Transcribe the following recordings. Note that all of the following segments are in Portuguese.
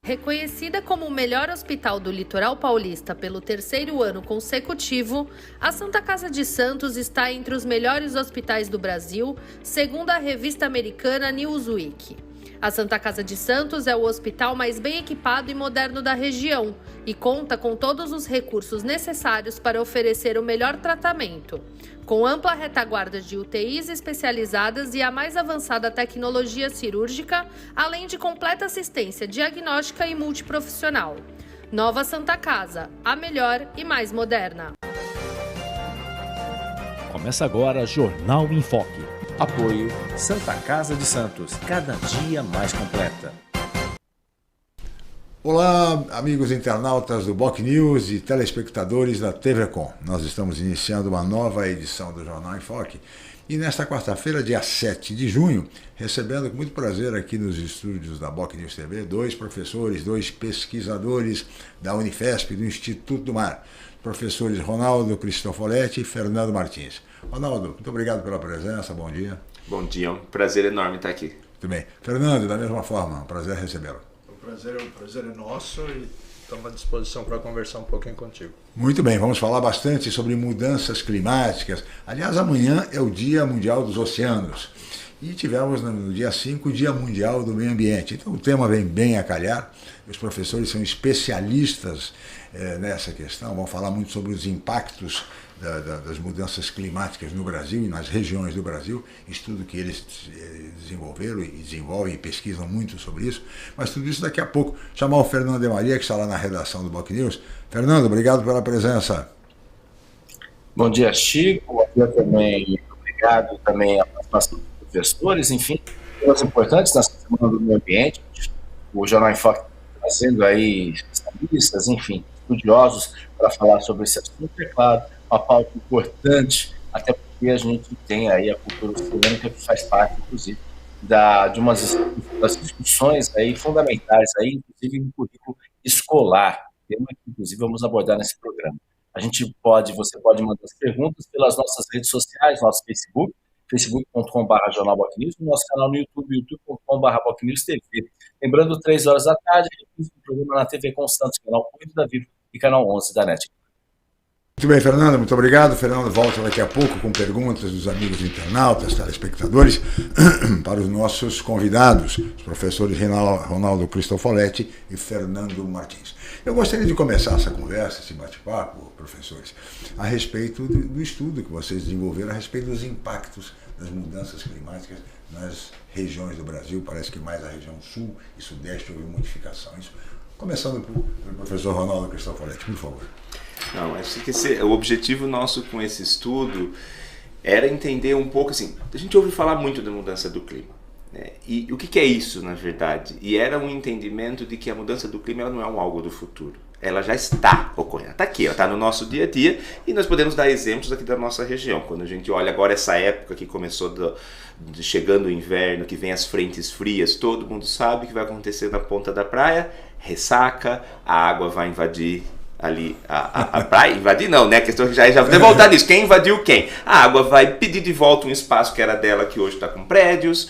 Reconhecida como o melhor hospital do litoral paulista pelo terceiro ano consecutivo, a Santa Casa de Santos está entre os melhores hospitais do Brasil, segundo a revista americana Newsweek. A Santa Casa de Santos é o hospital mais bem equipado e moderno da região e conta com todos os recursos necessários para oferecer o melhor tratamento, com ampla retaguarda de UTIs especializadas e a mais avançada tecnologia cirúrgica, além de completa assistência diagnóstica e multiprofissional. Nova Santa Casa, a melhor e mais moderna. Começa agora Jornal em Foque. Apoio Santa Casa de Santos, cada dia mais completa. Olá, amigos internautas do Boc News e telespectadores da TV Com. Nós estamos iniciando uma nova edição do Jornal em Foque e nesta quarta-feira, dia 7 de junho, recebendo com muito prazer aqui nos estúdios da Boc News TV, dois professores, dois pesquisadores da Unifesp, do Instituto do Mar, professores Ronaldo Cristofoletti e Fernando Martins. Ronaldo, muito obrigado pela presença, bom dia. Bom dia, é um prazer enorme estar aqui. Muito bem. Fernando, da mesma forma, um prazer recebê-lo. O prazer é nosso e estamos à disposição para conversar um pouquinho contigo. Muito bem, vamos falar bastante sobre mudanças climáticas. Aliás, amanhã é o Dia Mundial dos Oceanos. E tivemos no dia 5 o Dia Mundial do Meio Ambiente. Então o tema vem bem a calhar. Os professores são especialistas nessa questão, vão falar muito sobre os impactos das mudanças climáticas no Brasil e nas regiões do Brasil, estudo que eles desenvolveram e desenvolvem e pesquisam muito sobre isso, mas tudo isso daqui a pouco. Chamar o Fernando de Maria, que está lá na redação do Boc News. Fernando, obrigado pela presença. Bom dia, Chico, bom dia também, obrigado também à participação dos professores, enfim, temas importantes nessa semana do meio ambiente. O Jornal em Foque trazendo aí especialistas, enfim, estudiosos para falar sobre esse assunto, é claro, uma pauta importante, até porque a gente tem aí a cultura oceânica que faz parte, inclusive, de umas das discussões aí fundamentais, aí, inclusive no currículo escolar, tema que inclusive vamos abordar nesse programa. Você pode mandar as perguntas pelas nossas redes sociais, nosso Facebook, facebook.com/jornalbocnews, no nosso canal no YouTube, youtube.com/bocnewstv. Lembrando, 3 horas da tarde, o programa na TV Constantes, canal 8 da Vivo e canal 11 da NET. Muito bem, Fernando, muito obrado. Fernando volta daqui a pouco com perguntas dos amigos internautas, telespectadores, para os nossos convidados, os professores Ronaldo Cristofoletti e Fernando Martins. Eu gostaria de começar essa conversa, esse bate-papo, professores, a respeito do estudo que vocês desenvolveram, a respeito dos impactos das mudanças climáticas nas regiões do Brasil. Parece que mais a região sul e sudeste houve modificação. Isso. Começando pelo professor Ronaldo Cristofoletti, por favor. Não, acho que o objetivo nosso com esse estudo era entender um pouco assim, a gente ouve falar muito da mudança do clima, né? E o que é isso na verdade? E era um entendimento de que a mudança do clima ela não é algo do futuro, ela já está ocorrendo, está aqui, está no nosso dia a dia e nós podemos dar exemplos aqui da nossa região. Quando a gente olha agora essa época que começou chegando o inverno, que vem as frentes frias, todo mundo sabe que vai acontecer na ponta da praia, ressaca, a água vai invadir ali a praia, invadir não, né? A questão que já vou voltar nisso. Quem invadiu quem? A água vai pedir de volta um espaço que era dela, que hoje está com prédios.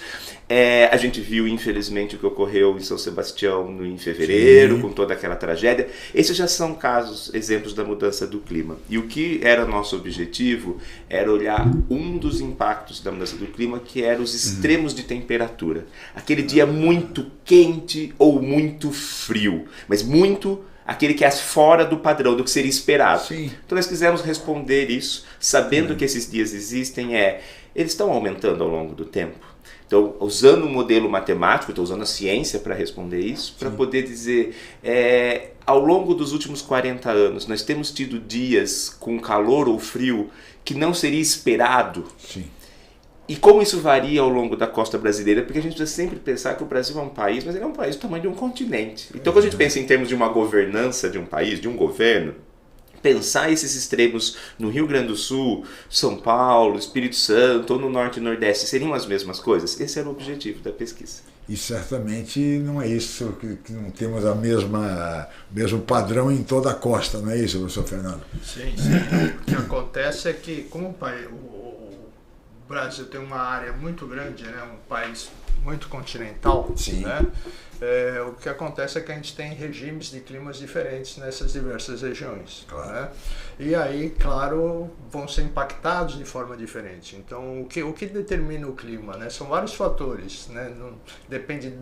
A gente viu, infelizmente, o que ocorreu em São Sebastião em fevereiro, com toda aquela tragédia. Esses já são exemplos da mudança do clima. E o que era nosso objetivo era olhar um dos impactos da mudança do clima, que era os extremos de temperatura. Aquele dia muito quente ou muito frio, mas muito aquele que é fora do padrão, do que seria esperado. Sim. Então nós quisemos responder isso, sabendo que esses dias existem, eles estão aumentando ao longo do tempo. Então, usando um modelo matemático, estou usando a ciência para responder isso, para poder dizer, ao longo dos últimos 40 anos, nós temos tido dias com calor ou frio que não seria esperado. Sim. E como isso varia ao longo da costa brasileira, porque a gente precisa sempre pensar que o Brasil é um país, mas ele é um país do tamanho de um continente. Então, quando a gente pensa em termos de uma governança de um país, de um governo, pensar esses extremos no Rio Grande do Sul, São Paulo, Espírito Santo ou no Norte e Nordeste seriam as mesmas coisas? Esse era o objetivo da pesquisa. E certamente não é isso, que não temos o mesmo padrão em toda a costa, não é isso, professor Fernando? Sim, sim. O que acontece é que, como o Brasil tem uma área muito grande, né, um país muito continental, né, O que acontece é que a gente tem regimes de climas diferentes nessas diversas regiões. Claro. Né? E aí, claro, vão ser impactados de forma diferente. Então, o que determina o clima? Né? São vários fatores. Né? Depende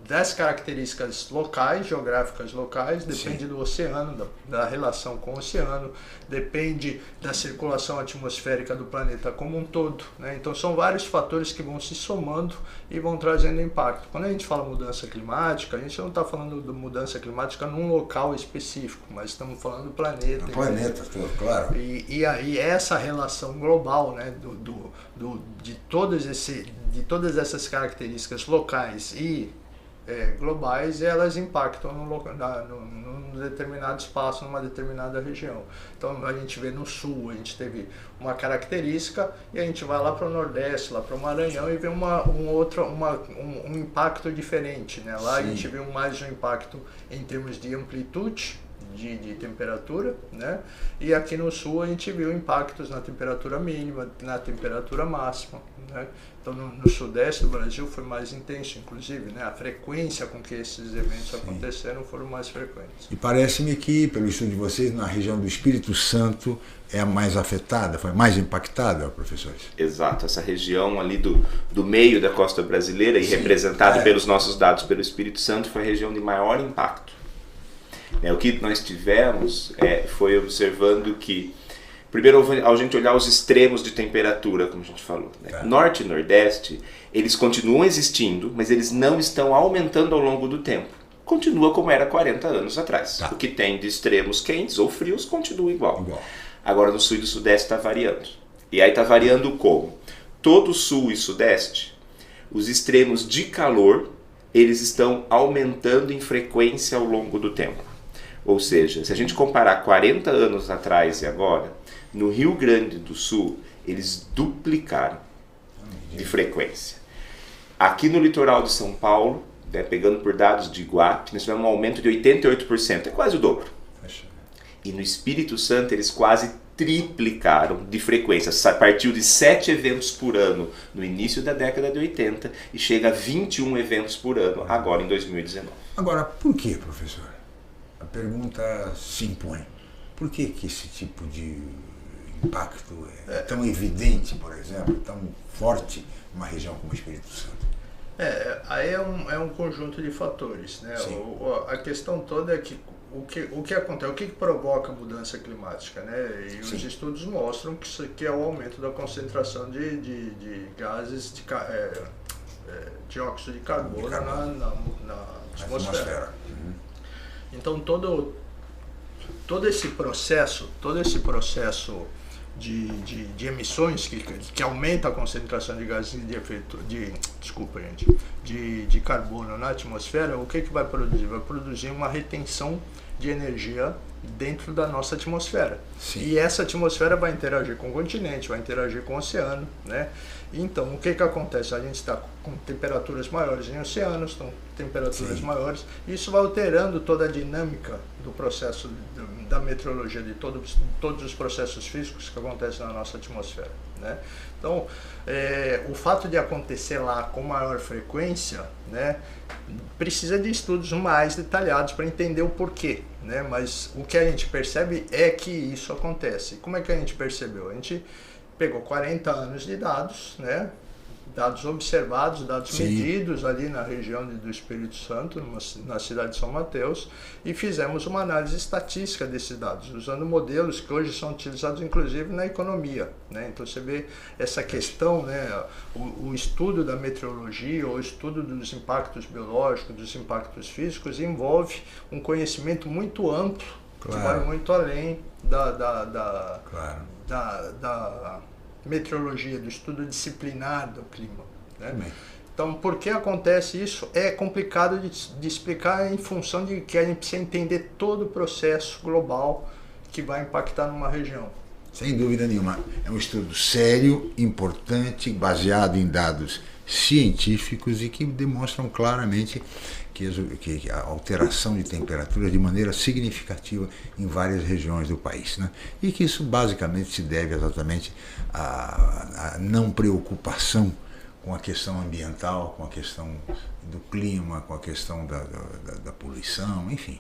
das características locais, geográficas locais, depende do oceano, da relação com o oceano, depende da circulação atmosférica do planeta como um todo. Né? Então, são vários fatores que vão se somando e vão trazendo impacto. Quando a gente fala mudança climática, a gente não está falando de mudança climática num local específico, mas estamos falando do planeta. Do planeta todo, claro. E aí essa relação global, né, de todas essas características locais e globais, elas impactam num determinado espaço, numa determinada região. Então a gente vê no sul, a gente teve uma característica e a gente vai lá para o Nordeste, lá para o Maranhão e vê um impacto diferente. Né? Lá a gente vê mais um impacto em termos de amplitude de temperatura, né? E aqui no sul a gente viu impactos na temperatura mínima, na temperatura máxima, né? Então no sudeste do Brasil foi mais intenso, inclusive, né? A frequência com que esses eventos aconteceram foram mais frequentes. E parece-me que, pelo estudo de vocês, na região do Espírito Santo é a mais afetada, foi mais impactada, professores? Exato, essa região ali do meio da costa brasileira e representada pelos nossos dados pelo Espírito Santo foi a região de maior impacto. O que nós tivemos foi observando que, primeiro, a gente olhar os extremos de temperatura, como a gente falou, né? Norte e Nordeste, eles continuam existindo, mas eles não estão aumentando ao longo do tempo. Continua como era 40 anos atrás. O que tem de extremos quentes ou frios continua igual. Agora no Sul e do Sudeste está variando. E aí está variando como? Todo o Sul e Sudeste, os extremos de calor, eles estão aumentando em frequência ao longo do tempo. Ou seja, se a gente comparar 40 anos atrás e agora, no Rio Grande do Sul, eles duplicaram de frequência. Aqui no litoral de São Paulo, pegando por dados de Iguape, nós tivemos um aumento de 88%, é quase o dobro. E no Espírito Santo, eles quase triplicaram de frequência. Partiu de 7 eventos por ano no início da década de 80 e chega a 21 eventos por ano agora em 2019. Agora, por que, professor? A pergunta se impõe. Por que esse tipo de impacto é tão evidente, por exemplo, tão forte numa região como o Espírito Santo? Aí é um conjunto de fatores, né? A questão toda é que o que acontece, o que provoca a mudança climática, né? E os estudos mostram que é o aumento da concentração de gases de dióxido de carbono na atmosfera. Então todo esse processo de emissões que aumenta a concentração de gases de carbono na atmosfera, o que vai produzir? Vai produzir uma retenção de energia dentro da nossa atmosfera. E essa atmosfera vai interagir com o continente, vai interagir com o oceano, né? Então, o que acontece? A gente está com temperaturas maiores em oceanos, então temperaturas maiores, e isso vai alterando toda a dinâmica do processo da meteorologia, de todos os processos físicos que acontecem na nossa atmosfera, né? Então, o fato de acontecer lá com maior frequência, né, precisa de estudos mais detalhados para entender o porquê, né? Mas o que a gente percebe é que isso acontece. Como é que a gente percebeu? A gente pegou 40 anos de dados, né? Dados observados, dados medidos ali na região do Espírito Santo, na cidade de São Mateus, e fizemos uma análise estatística desses dados, usando modelos que hoje são utilizados inclusive na economia, né? Então você vê essa questão, né? O estudo da meteorologia, o estudo dos impactos biológicos, dos impactos físicos, envolve um conhecimento muito amplo, que vai muito além da meteorologia, do estudo disciplinar do clima, né? Então, por que acontece isso? É complicado de explicar em função de que a gente precisa entender todo o processo global que vai impactar numa região. Sem dúvida nenhuma. É um estudo sério, importante, baseado em dados científicos e que demonstram claramente que a alteração de temperatura de maneira significativa em várias regiões do país, né? E que isso basicamente se deve exatamente à não preocupação com a questão ambiental, com a questão do clima, com a questão da poluição, enfim.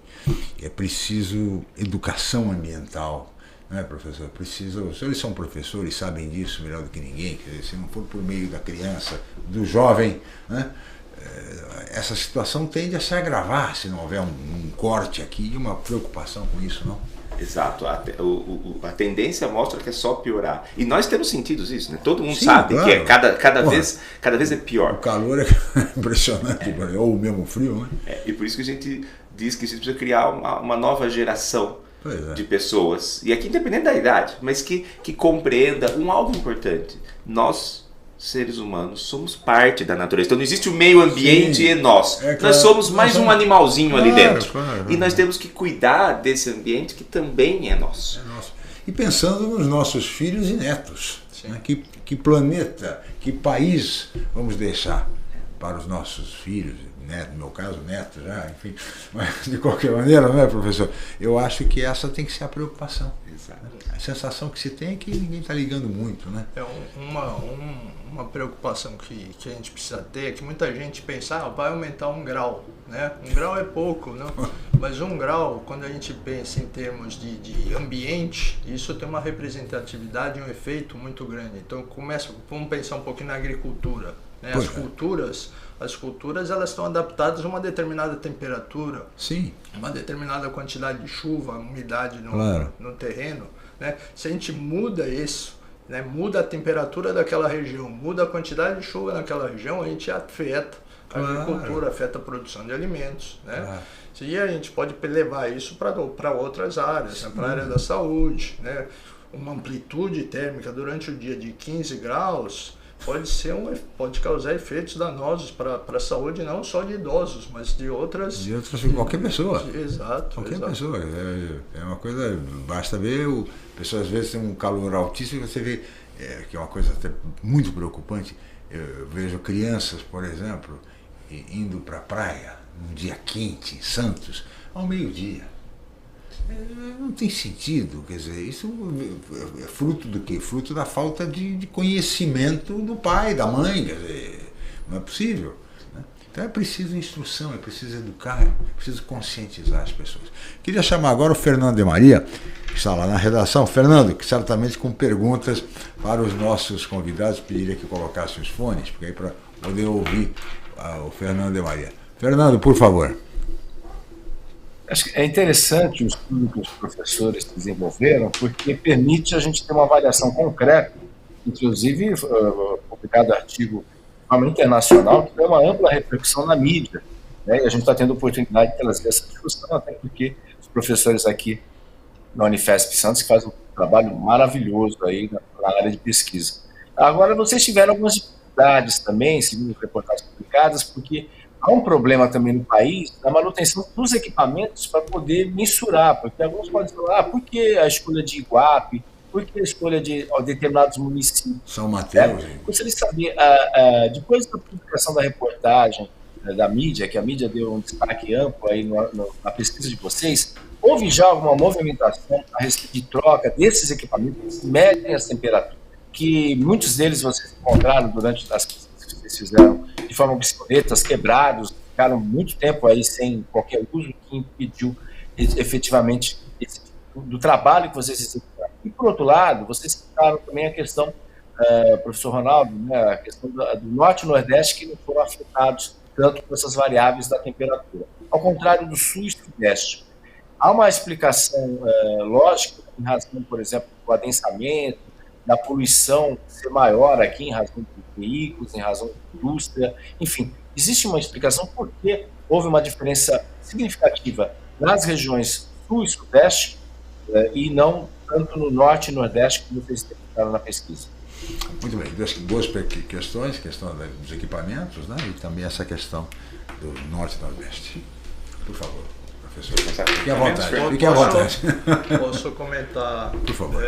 É preciso educação ambiental, não é, professor? Os senhores são professores, sabem disso melhor do que ninguém, quer dizer, se não for por meio da criança, do jovem, né, essa situação tende a se agravar se não houver um corte aqui e uma preocupação com isso, não? Exato, a tendência mostra que é só piorar. E nós temos sentido isso, né? Todo mundo Sim, sabe, claro. que é cada vez é pior. O calor é impressionante, ou o mesmo frio, né? E por isso que a gente diz que a gente precisa criar uma nova geração de pessoas, e aqui independente da idade, mas que compreenda algo importante. Nós, seres humanos, somos parte da natureza. Então não existe o meio ambiente e nós. Claro. Nós somos mais um animalzinho ali dentro. Claro. E nós temos que cuidar desse ambiente que também é nosso. E pensando nos nossos filhos e netos. Né? Que planeta, que país vamos deixar para os nossos filhos, netos, no meu caso, netos já, enfim. Mas de qualquer maneira, não é, professor? Eu acho que essa tem que ser a preocupação. Exato. A sensação que se tem é que ninguém está ligando muito, né? É uma preocupação que a gente precisa ter, é que muita gente pensa, vai aumentar 1 grau, né? 1 grau é pouco, não? Mas 1 grau, quando a gente pensa em termos de ambiente, isso tem uma representatividade, um efeito muito grande. Então vamos pensar um pouquinho na agricultura, né? As culturas elas estão adaptadas a uma determinada temperatura, Sim. uma determinada quantidade de chuva, umidade no terreno, né? Se a gente muda isso, né, muda a temperatura daquela região, muda a quantidade de chuva naquela região, a gente afeta a agricultura, afeta a produção de alimentos, né? E a gente pode levar isso para outras áreas, né, para a área da saúde, né? Uma amplitude térmica durante o dia de 15 graus pode causar efeitos danosos para a saúde, não só de idosos, mas de outras... Qualquer pessoa. Exato. Qualquer pessoa. É uma coisa, basta ver, pessoas às vezes tem um calor altíssimo e você vê, que é uma coisa até muito preocupante, eu vejo crianças, por exemplo, indo para a praia, num dia quente, em Santos, ao meio-dia. Não tem sentido, quer dizer, isso é fruto do quê? Fruto da falta de conhecimento do pai, da mãe, quer dizer, não é possível. Né? Então é preciso instrução, é preciso educar, é preciso conscientizar as pessoas. Queria chamar agora o Fernando de Maria, que está lá na redação. Fernando, que certamente com perguntas para os nossos convidados, pediria que colocassem os fones, porque aí para poder ouvir o Fernando de Maria. Fernando, por favor. Acho que é interessante o estudo que os professores desenvolveram, porque permite a gente ter uma avaliação concreta, inclusive publicado artigo de forma internacional, que tem uma ampla repercussão na mídia, né? E a gente está tendo a oportunidade de trazer essa discussão, até porque os professores aqui na Unifesp Santos fazem um trabalho maravilhoso aí na área de pesquisa. Agora, vocês tiveram algumas dificuldades também, segundo reportagens publicadas, porque há um problema também no país na manutenção dos equipamentos para poder mensurar, porque alguns podem falar, por que a escolha de Iguape, por que a escolha de determinados municípios? São Mateus. Gostaria de saber, depois da publicação da reportagem da mídia, que a mídia deu um destaque amplo aí na pesquisa de vocês, houve já alguma movimentação a respeito de troca desses equipamentos que medem as temperaturas, que muitos deles vocês encontraram durante as pesquisas que vocês fizeram de forma obsoletas, quebrados, ficaram muito tempo aí sem qualquer uso, que impediu efetivamente do trabalho que vocês executaram. E, por outro lado, vocês citaram também a questão, professor Ronaldo, né, a questão do norte e nordeste, que não foram afetados tanto por essas variáveis da temperatura. Ao contrário do sul e sudeste. Há uma explicação lógica em razão, por exemplo, do adensamento, da poluição ser maior aqui em razão de veículos, em razão da indústria, enfim, existe uma explicação por que houve uma diferença significativa nas regiões sul e sudeste e não tanto no norte e nordeste que vocês identificaram na pesquisa. Muito bem, duas questões, questão dos equipamentos, né, e também essa questão do norte e nordeste. Por favor, professor. Fique à vontade. Fique à vontade. Posso comentar? Por favor.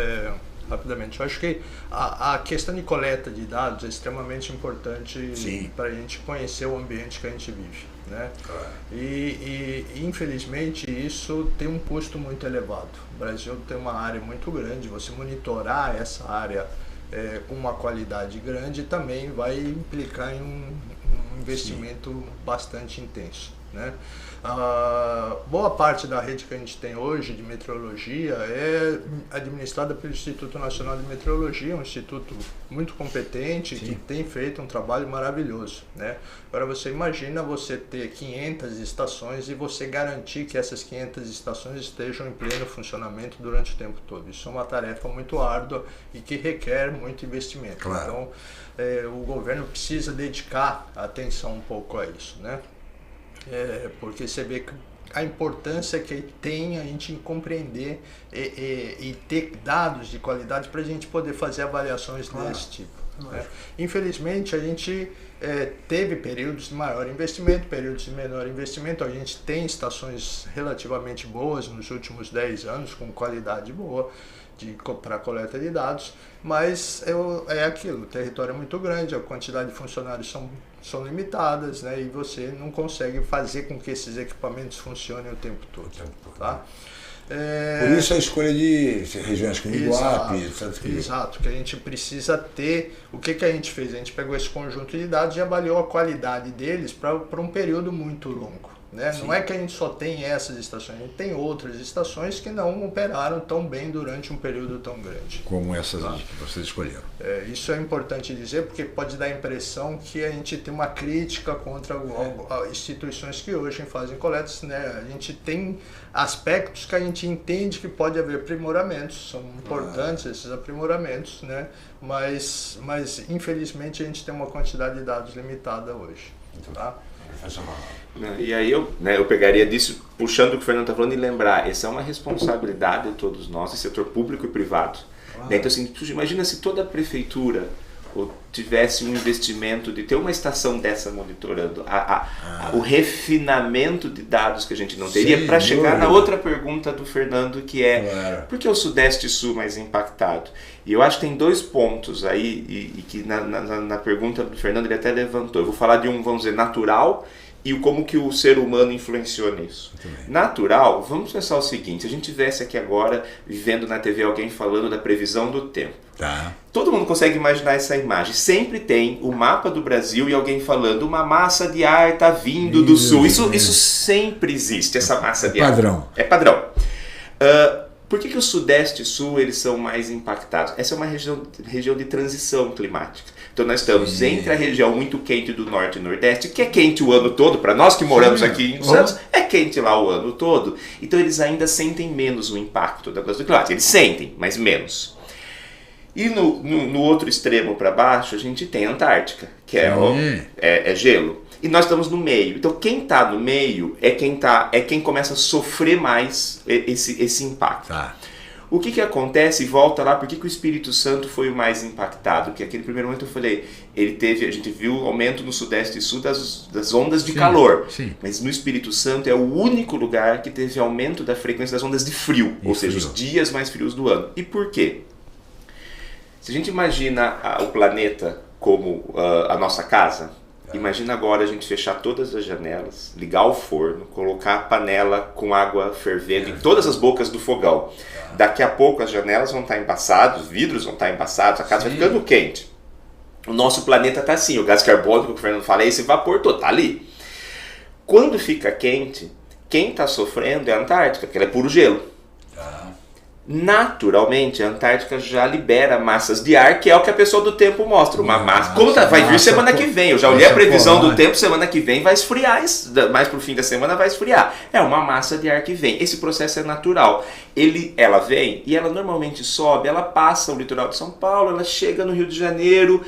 Rapidamente. Eu acho que a questão de coleta de dados é extremamente importante para a gente conhecer o ambiente que a gente vive, né? Claro. E infelizmente isso tem um custo muito elevado. O Brasil tem uma área muito grande, você monitorar essa área com uma qualidade grande também vai implicar em um investimento bastante intenso, né? Boa parte da rede que a gente tem hoje de meteorologia é administrada pelo Instituto Nacional de Meteorologia, um instituto muito competente, que tem feito um trabalho maravilhoso, né? Agora você imagina você ter 500 estações e você garantir que essas 500 estações estejam em pleno funcionamento durante o tempo todo. Isso é uma tarefa muito árdua e que requer muito investimento. Claro. Então, o governo precisa dedicar atenção um pouco a isso, né? Porque você vê a importância que tem a gente compreender e ter dados de qualidade para a gente poder fazer avaliações desse tipo, né? Infelizmente, a gente teve períodos de maior investimento, períodos de menor investimento. A gente tem estações relativamente boas nos últimos 10 anos, com qualidade boa para coleta de dados, mas é aquilo, o território é muito grande, a quantidade de funcionários são limitadas, né, e você não consegue fazer com que esses equipamentos funcionem o tempo todo. Tá? Por isso a escolha de regiões como Iguape, exato, que a gente precisa ter. O que a gente fez? A gente pegou esse conjunto de dados e avaliou a qualidade deles para um período muito longo, né? Não é que a gente só tem essas estações, a gente tem outras estações que não operaram tão bem durante um período tão grande. Como essas que vocês escolheram. Isso é importante dizer, porque pode dar a impressão que a gente tem uma crítica contra instituições que hoje fazem coletas, né? A gente tem aspectos que a gente entende que pode haver aprimoramentos, são importantes esses aprimoramentos, né? Mas infelizmente a gente tem uma quantidade de dados limitada hoje. Tá? E aí eu pegaria disso, puxando o que o Fernando está falando, e lembrar, essa é uma responsabilidade de todos nós, setor público e privado. Então assim, imagina se toda a prefeitura tivesse um investimento de ter uma estação dessa monitorando, o refinamento de dados que a gente não teria, para chegar na outra pergunta do Fernando, que é por que o Sudeste e Sul mais impactado? E eu acho que tem 2 pontos aí, e que na pergunta do Fernando ele até levantou. Eu vou falar de um, vamos dizer, natural, e como que o ser humano influenciou nisso. Natural, vamos pensar o seguinte, se a gente tivesse aqui agora, vivendo na TV, alguém falando da previsão do tempo. Todo mundo consegue imaginar essa imagem. Sempre tem o mapa do Brasil e alguém falando, uma massa de ar está vindo do sul. Isso sempre existe, essa massa de ar. É padrão. Por que o Sudeste e Sul eles são mais impactados? Essa é uma região de transição climática. Então nós estamos entre a região muito quente do Norte e Nordeste, que é quente o ano todo, para nós que moramos aqui em Santos, é quente lá o ano todo. Então eles ainda sentem menos o impacto da mudança climática. Eles sentem, mas menos. E no outro extremo para baixo a gente tem a Antártica, que é gelo. E nós estamos no meio. Então quem está no meio é quem começa a sofrer mais esse impacto. O que acontece, e volta lá, por que o Espírito Santo foi o mais impactado? Porque aquele primeiro momento eu falei, a gente viu aumento no Sudeste e Sul das ondas de calor. Mas no Espírito Santo é o único lugar que teve aumento da frequência das ondas de frio, ou seja, os dias mais frios do ano. E por quê? Se a gente imagina o planeta como a nossa casa, imagina agora a gente fechar todas as janelas, ligar o forno, colocar a panela com água fervendo em todas as bocas do fogão. Daqui a pouco as janelas vão estar embaçadas, os vidros vão estar embaçados, a casa vai ficando quente. O nosso planeta está assim, o gás carbônico que o Fernando fala, esse vapor todo está ali. Quando fica quente, quem está sofrendo é a Antártica, porque ela é puro gelo. Naturalmente, a Antártica já libera massas de ar, que é o que a pessoa do tempo mostra. Uma massa. Como vai vir semana que vem? Eu já olhei a previsão do tempo, semana que vem vai esfriar, mais pro fim da semana vai esfriar. É uma massa de ar que vem. Esse processo é natural. Ela vem e ela normalmente sobe, ela passa o litoral de São Paulo, ela chega no Rio de Janeiro.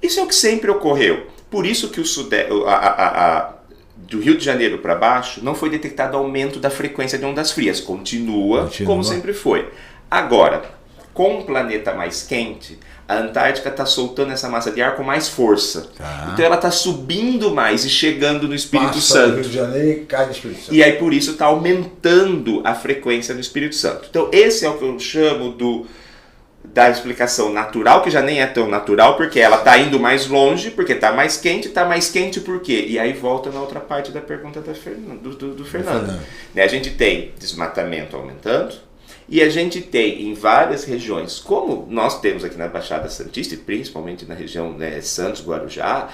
Isso é o que sempre ocorreu. Por isso que o Sudeste, do Rio de Janeiro para baixo, não foi detectado aumento da frequência de ondas frias. Continua como sempre foi. Agora, com um planeta mais quente, a Antártica está soltando essa massa de ar com mais força. Então ela está subindo mais e chegando no Espírito Santo. Rio de Janeiro e cai no Espírito Santo. E aí por isso está aumentando a frequência no Espírito Santo. Então esse é o que eu chamo da explicação natural, que já nem é tão natural, porque ela está indo mais longe, porque está mais quente por quê? E aí volta na outra parte da pergunta do Fernando. A gente tem desmatamento aumentando E a gente tem em várias regiões, como nós temos aqui na Baixada Santista, e principalmente na região Santos, Guarujá,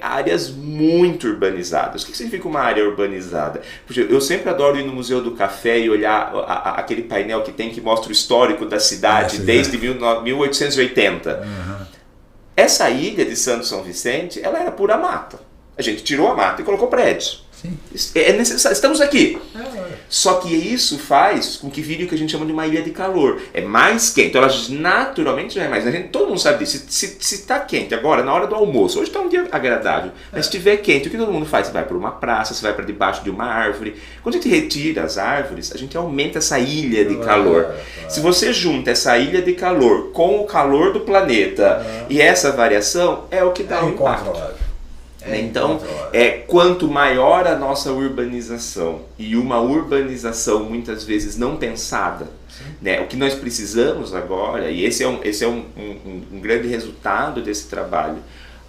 áreas muito urbanizadas. O que significa uma área urbanizada? Eu sempre adoro ir no Museu do Café e olhar aquele painel que mostra o histórico da cidade desde 1880. Uhum. Essa ilha de Santo São Vicente, ela era pura mata. A gente tirou a mata e colocou prédios. Sim. É necessário, estamos aqui. Só que isso faz com que vire o que a gente chama de uma ilha de calor. É mais quente. Então ela naturalmente já é mais. Todo mundo sabe disso. Se está quente agora, na hora do almoço, hoje está um dia agradável, mas se estiver quente, o que todo mundo faz? Você vai para uma praça, você vai para debaixo de uma árvore. Quando a gente retira as árvores, a gente aumenta essa ilha de calor. Se você junta essa ilha de calor com o calor do planeta e essa variação, é o que dá o impacto. Então, quanto maior a nossa urbanização, e uma urbanização muitas vezes não pensada, né? O que nós precisamos agora, e esse é um grande resultado desse trabalho,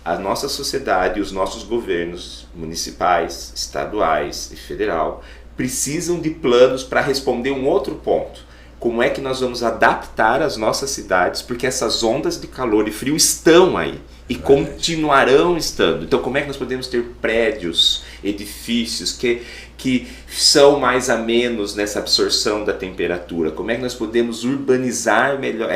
a nossa sociedade e os nossos governos municipais, estaduais e federal precisam de planos para responder um outro ponto. Como é que nós vamos adaptar as nossas cidades, porque essas ondas de calor e frio estão aí. E continuarão estando. Então, como é que nós podemos ter prédios, edifícios que são mais amenos nessa absorção da temperatura? Como é que nós podemos urbanizar melhor,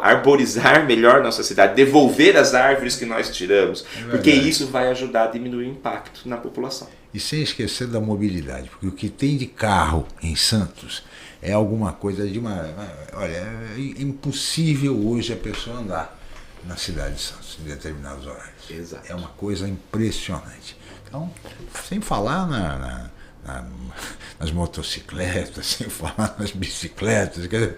arborizar melhor nossa cidade, devolver as árvores que nós tiramos? Porque isso vai ajudar a diminuir o impacto na população. E sem esquecer da mobilidade, porque o que tem de carro em Santos é alguma coisa de olha, é impossível hoje a pessoa andar na cidade de Santos, em determinados horários. Exato. É uma coisa impressionante. Então, sem falar nas motocicletas, sem falar nas bicicletas, quer dizer,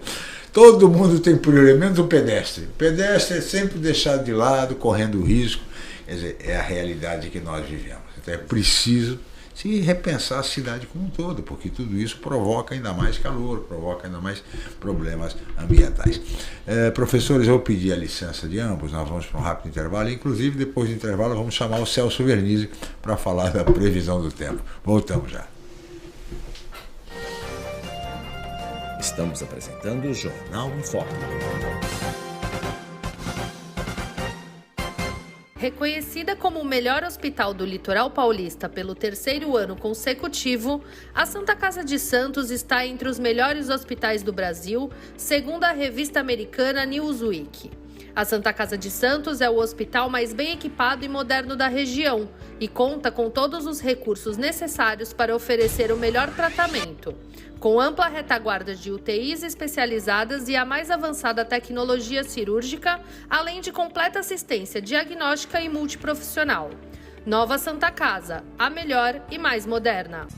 todo mundo tem problema, menos o pedestre. O pedestre é sempre deixado de lado, correndo risco. Quer dizer, é a realidade que nós vivemos. Então é preciso se repensar a cidade como um todo, porque tudo isso provoca ainda mais calor, provoca ainda mais problemas ambientais. Professores, eu pedi a licença de ambos, nós vamos para um rápido intervalo, inclusive depois do intervalo vamos chamar o Celso Vernizzi para falar da previsão do tempo. Voltamos já. Estamos apresentando o Jornal em Foque. Reconhecida como o melhor hospital do litoral paulista pelo 3º ano consecutivo, a Santa Casa de Santos está entre os melhores hospitais do Brasil, segundo a revista americana Newsweek. A Santa Casa de Santos é o hospital mais bem equipado e moderno da região e conta com todos os recursos necessários para oferecer o melhor tratamento. Com ampla retaguarda de UTIs especializadas e a mais avançada tecnologia cirúrgica, além de completa assistência diagnóstica e multiprofissional. Nova Santa Casa, a melhor e mais moderna.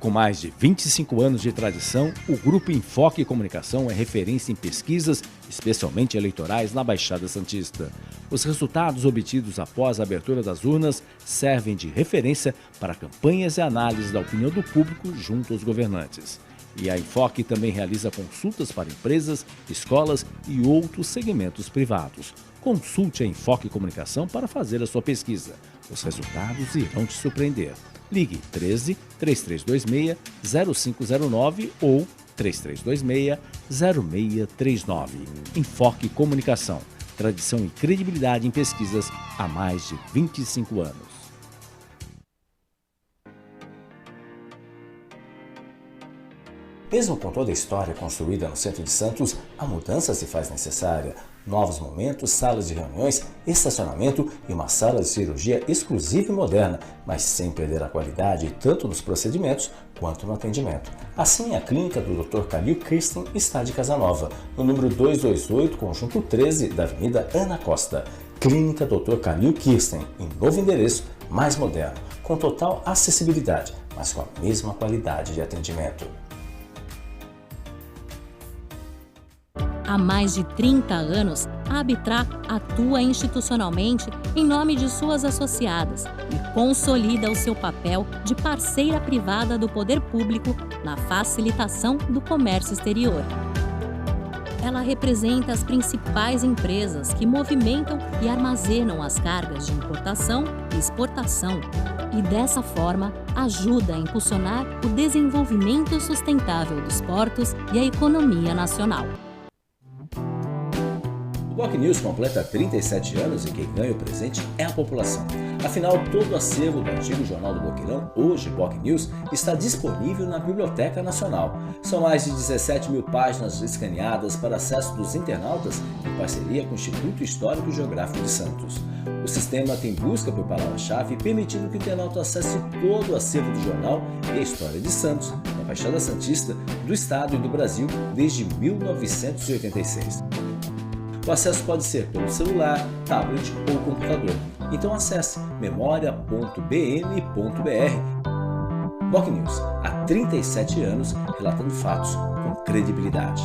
Com mais de 25 anos de tradição, o Grupo Enfoque Comunicação é referência em pesquisas, especialmente eleitorais, na Baixada Santista. Os resultados obtidos após a abertura das urnas servem de referência para campanhas e análises da opinião do público junto aos governantes. E a Enfoque também realiza consultas para empresas, escolas e outros segmentos privados. Consulte a Enfoque Comunicação para fazer a sua pesquisa. Os resultados irão te surpreender. Ligue 13 3326 0509 ou 3326 0639. Enfoque Comunicação. Tradição e credibilidade em pesquisas há mais de 25 anos. Mesmo com toda a história construída no centro de Santos, a mudança se faz necessária. Novos momentos, salas de reuniões, estacionamento e uma sala de cirurgia exclusiva e moderna, mas sem perder a qualidade tanto nos procedimentos quanto no atendimento. Assim, a clínica do Dr. Calil Kirsten está de Casa Nova, no número 228, conjunto 13 da Avenida Ana Costa. Clínica Dr. Calil Kirsten, em novo endereço, mais moderno, com total acessibilidade, mas com a mesma qualidade de atendimento. Há mais de 30 anos, a Abtra atua institucionalmente em nome de suas associadas e consolida o seu papel de parceira privada do poder público na facilitação do comércio exterior. ela representa as principais empresas que movimentam e armazenam as cargas de importação e exportação e, dessa forma, ajuda a impulsionar o desenvolvimento sustentável dos portos e a economia nacional. O BocNews completa 37 anos e quem ganha o presente é a população. Afinal, todo o acervo do antigo Jornal do Boqueirão, hoje BocNews, está disponível na Biblioteca Nacional. São mais de 17 mil páginas escaneadas para acesso dos internautas em parceria com o Instituto Histórico e Geográfico de Santos. O sistema tem busca por palavra-chave, permitindo que o internauta acesse todo o acervo do jornal e a história de Santos, na Baixada Santista, do Estado e do Brasil desde 1986. O acesso pode ser pelo celular, tablet ou computador. Então acesse memoria.bm.br. BocNews, há 37 anos, relatando fatos com credibilidade.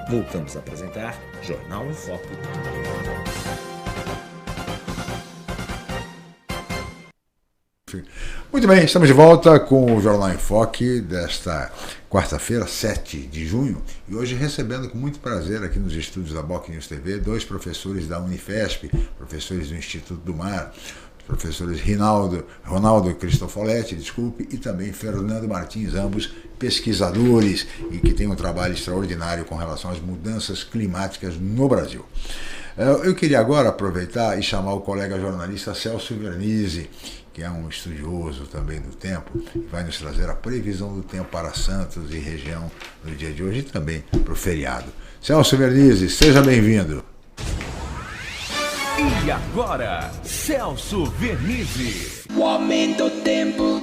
Voltamos a apresentar Jornal em Foco. Muito bem, estamos de volta com o Jornal em Foque desta quarta-feira, 7 de junho, e hoje recebendo com muito prazer aqui nos estúdios da BocNews TV 2 professores da Unifesp, professores do Instituto do Mar, professores Ronaldo Cristofoletti, e também Fernando Martins, ambos pesquisadores e que têm um trabalho extraordinário com relação às mudanças climáticas no Brasil. Eu queria agora aproveitar e chamar o colega jornalista Celso Vernizzi, que é um estudioso também do tempo, e vai nos trazer a previsão do tempo para Santos e região no dia de hoje e também para o feriado. Celso Vernizzi, seja bem-vindo. E agora, Celso Vernizzi. O aumento do tempo.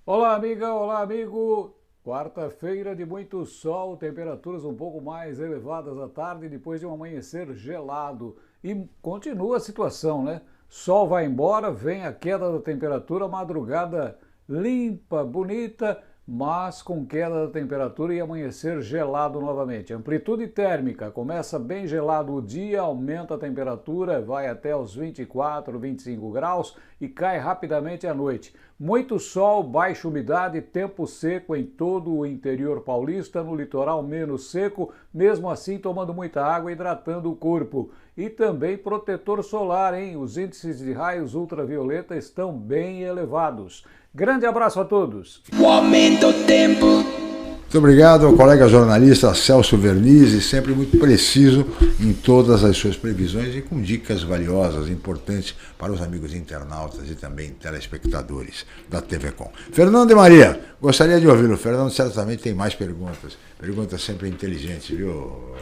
Olá, amiga, olá, amigo. Quarta-feira de muito sol, temperaturas um pouco mais elevadas à tarde, depois de um amanhecer gelado. E continua a situação, né? Sol vai embora, vem a queda da temperatura, madrugada limpa, bonita, mas com queda da temperatura e amanhecer gelado novamente. Amplitude térmica, começa bem gelado o dia, aumenta a temperatura, vai até os 24, 25 graus e cai rapidamente à noite. Muito sol, baixa umidade, tempo seco em todo o interior paulista, no litoral menos seco, mesmo assim tomando muita água, hidratando o corpo. E também protetor solar, hein? Os índices de raios ultravioleta estão bem elevados. Grande abraço a todos. O aumento do tempo. Muito obrigado ao colega jornalista Celso Vernizzi, sempre muito preciso em todas as suas previsões e com dicas valiosas, importantes para os amigos internautas e também telespectadores da TV Com. Fernando e Maria, gostaria de ouvi-lo. Fernando certamente tem mais perguntas. Perguntas sempre inteligentes, viu,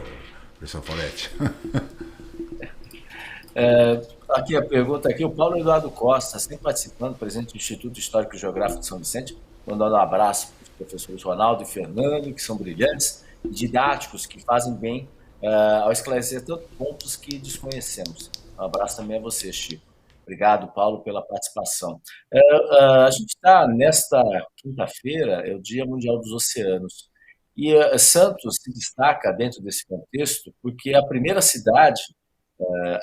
professor Foletti? Aqui a pergunta, aqui o Paulo Eduardo Costa, sempre participando, presidente do Instituto Histórico e Geográfico de São Vicente, mandando um abraço para os professores Ronaldo e Fernando, que são brilhantes e didáticos, que fazem bem ao esclarecer tantos pontos que desconhecemos. Um abraço também a você, Chico. Obrigado, Paulo, pela participação. A gente está, nesta quinta-feira, é o Dia Mundial dos Oceanos, e Santos se destaca dentro desse contexto porque é a primeira cidade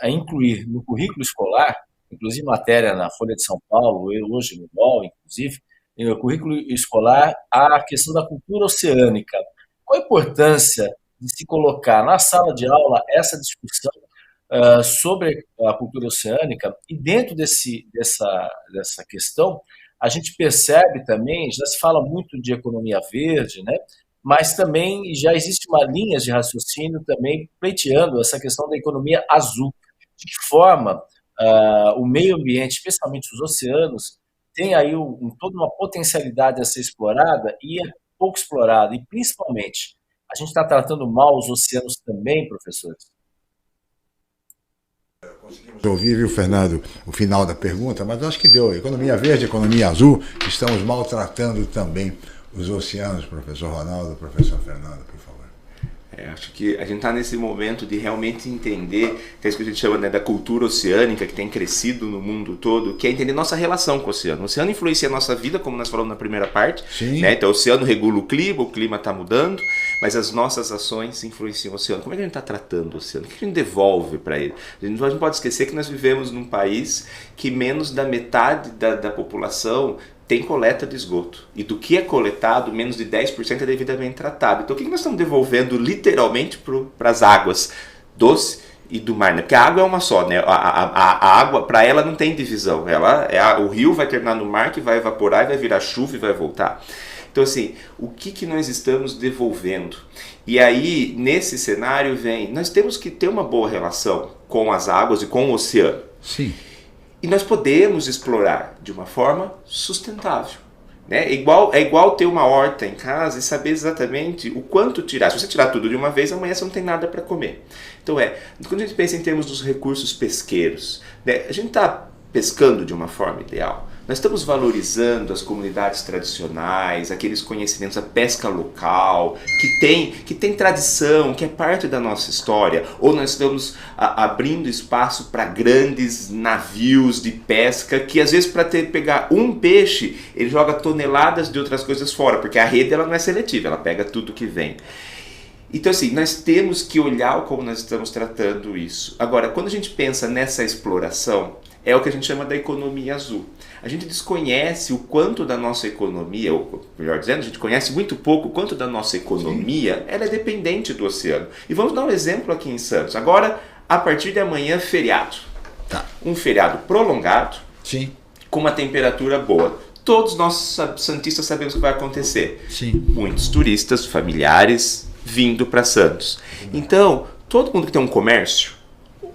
a incluir no currículo escolar, inclusive matéria na Folha de São Paulo, hoje no UOL, inclusive, no currículo escolar, a questão da cultura oceânica. Qual a importância de se colocar na sala de aula essa discussão sobre a cultura oceânica? E dentro dessa questão, a gente percebe também, já se fala muito de economia verde, né? Mas também já existe uma linha de raciocínio também pleiteando essa questão da economia azul. De que forma o meio ambiente, especialmente os oceanos, tem aí toda uma potencialidade a ser explorada e é pouco explorada. E, principalmente, a gente está tratando mal os oceanos também, professores? Conseguimos ouvir, viu, Fernando, o final da pergunta, mas acho que deu. Economia verde, economia azul, estamos maltratando também os oceanos, professor Ronaldo, professor Fernando, por favor. Acho que a gente está nesse momento de realmente entender, que é isso que a gente chama, né, da cultura oceânica, que tem crescido no mundo todo, que é entender nossa relação com o oceano. O oceano influencia a nossa vida, como nós falamos na primeira parte. Né? Então o oceano regula o clima está mudando, mas as nossas ações influenciam o oceano. Como é que a gente está tratando o oceano? O que a gente devolve para ele? A gente não pode esquecer que nós vivemos num país que menos da metade da população tem coleta de esgoto. E do que é coletado, menos de 10% é devidamente tratado. Então o que nós estamos devolvendo literalmente para as águas doce e do mar? Né? Porque a água é uma só, né? A água, para ela, não tem divisão. O rio vai terminar no mar, que vai evaporar e vai virar chuva e vai voltar. Então, assim, o que nós estamos devolvendo? E aí, nesse cenário, nós temos que ter uma boa relação com as águas e com o oceano. Sim. E nós podemos explorar de uma forma sustentável. Né? É igual ter uma horta em casa e saber exatamente o quanto tirar. Se você tirar tudo de uma vez, amanhã você não tem nada para comer. Então quando a gente pensa em termos dos recursos pesqueiros, né, a gente está pescando de uma forma ideal. Nós estamos valorizando as comunidades tradicionais, aqueles conhecimentos, a pesca local, que tem tradição, que é parte da nossa história. Ou nós estamos abrindo espaço para grandes navios de pesca, que às vezes para pegar um peixe, ele joga toneladas de outras coisas fora, porque a rede ela não é seletiva, ela pega tudo que vem. Então, assim, nós temos que olhar como nós estamos tratando isso. Agora, quando a gente pensa nessa exploração, é o que a gente chama da economia azul. A gente desconhece o quanto da nossa economia, ou melhor dizendo, a gente conhece muito pouco o quanto da nossa economia ela é dependente do oceano. E vamos dar um exemplo aqui em Santos. Agora, a partir de amanhã, feriado. Um feriado prolongado, com uma temperatura boa. Todos nós santistas sabemos o que vai acontecer. Muitos turistas, familiares, vindo para Santos. Então, todo mundo que tem um comércio,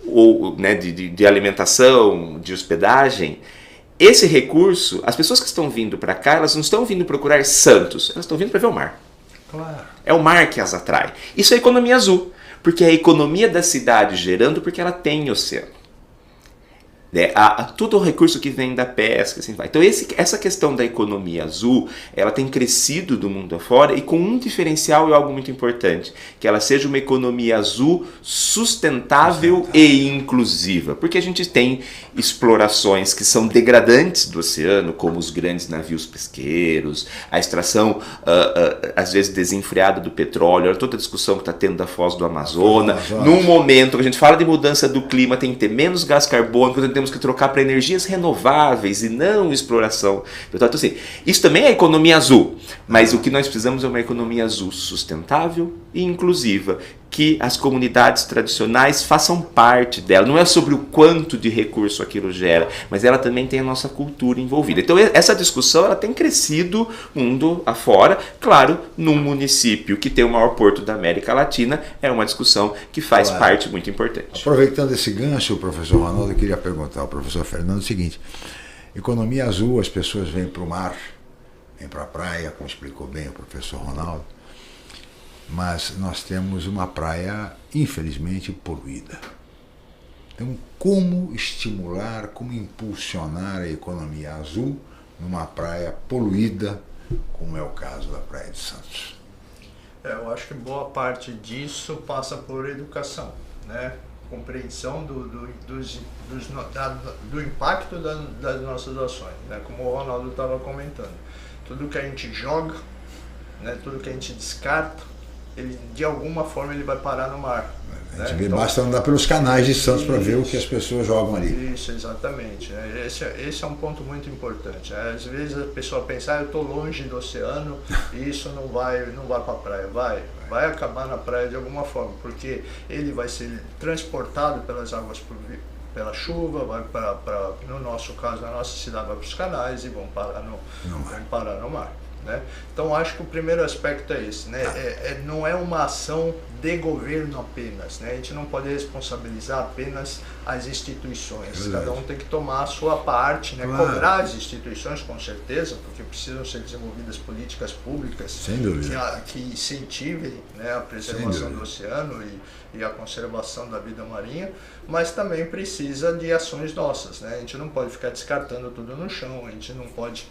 ou né, de alimentação, de hospedagem, esse recurso, as pessoas que estão vindo para cá, elas não estão vindo procurar Santos, elas estão vindo para ver o mar. Claro. É o mar que as atrai. Isso é economia azul, porque é a economia da cidade gerando porque ela tem oceano. Tudo o recurso que vem da pesca, assim vai. Então essa questão da economia azul, ela tem crescido do mundo afora e com um diferencial e algo muito importante, que ela seja uma economia azul sustentável e inclusiva, porque a gente tem explorações que são degradantes do oceano, como os grandes navios pesqueiros, a extração às vezes desenfreada do petróleo, toda a discussão que está tendo da foz do Amazonas, num momento que a gente fala de mudança do clima, tem que ter menos gás carbônico, temos que trocar para energias renováveis e não exploração. Então, assim, isso também é economia azul, mas o que nós precisamos é uma economia azul sustentável e inclusiva, que as comunidades tradicionais façam parte dela. Não é sobre o quanto de recurso aquilo gera, mas ela também tem a nossa cultura envolvida. Então essa discussão ela tem crescido mundo afora. Claro, num município que tem o maior porto da América Latina, é uma discussão que faz parte muito importante. Aproveitando esse gancho, professor Ronaldo, eu queria perguntar ao professor Fernando o seguinte: economia azul, as pessoas vêm para o mar, vêm para a praia, como explicou bem o professor Ronaldo, mas nós temos uma praia, infelizmente, poluída. Então, como estimular, como impulsionar a economia azul numa praia poluída, como é o caso da Praia de Santos? Eu acho que boa parte disso passa por educação, né? Compreensão do impacto das nossas ações, né? Como o Ronaldo estava comentando. Tudo que a gente joga, né? Tudo que a gente descarta, ele, de alguma forma ele vai parar no mar. A gente vê, então, basta andar pelos canais de Santos para ver o que as pessoas jogam ali. Isso, exatamente. Esse é um ponto muito importante. Às vezes a pessoa pensa, eu estou longe do oceano e isso não vai para a praia. Vai acabar na praia de alguma forma, porque ele vai ser transportado pelas águas pela chuva, vai no nosso caso, na nossa cidade, vai para os canais e vão parar no mar. Né? Então acho que o primeiro aspecto é esse, né? Não é uma ação de governo apenas, né? A gente não pode responsabilizar apenas as instituições, cada um tem que tomar a sua parte, né? Cobrar as instituições com certeza, porque precisam ser desenvolvidas políticas públicas que incentivem, né, a preservação do oceano e a conservação da vida marinha, mas também precisa de ações nossas, né? A gente não pode ficar descartando tudo no chão, a gente não pode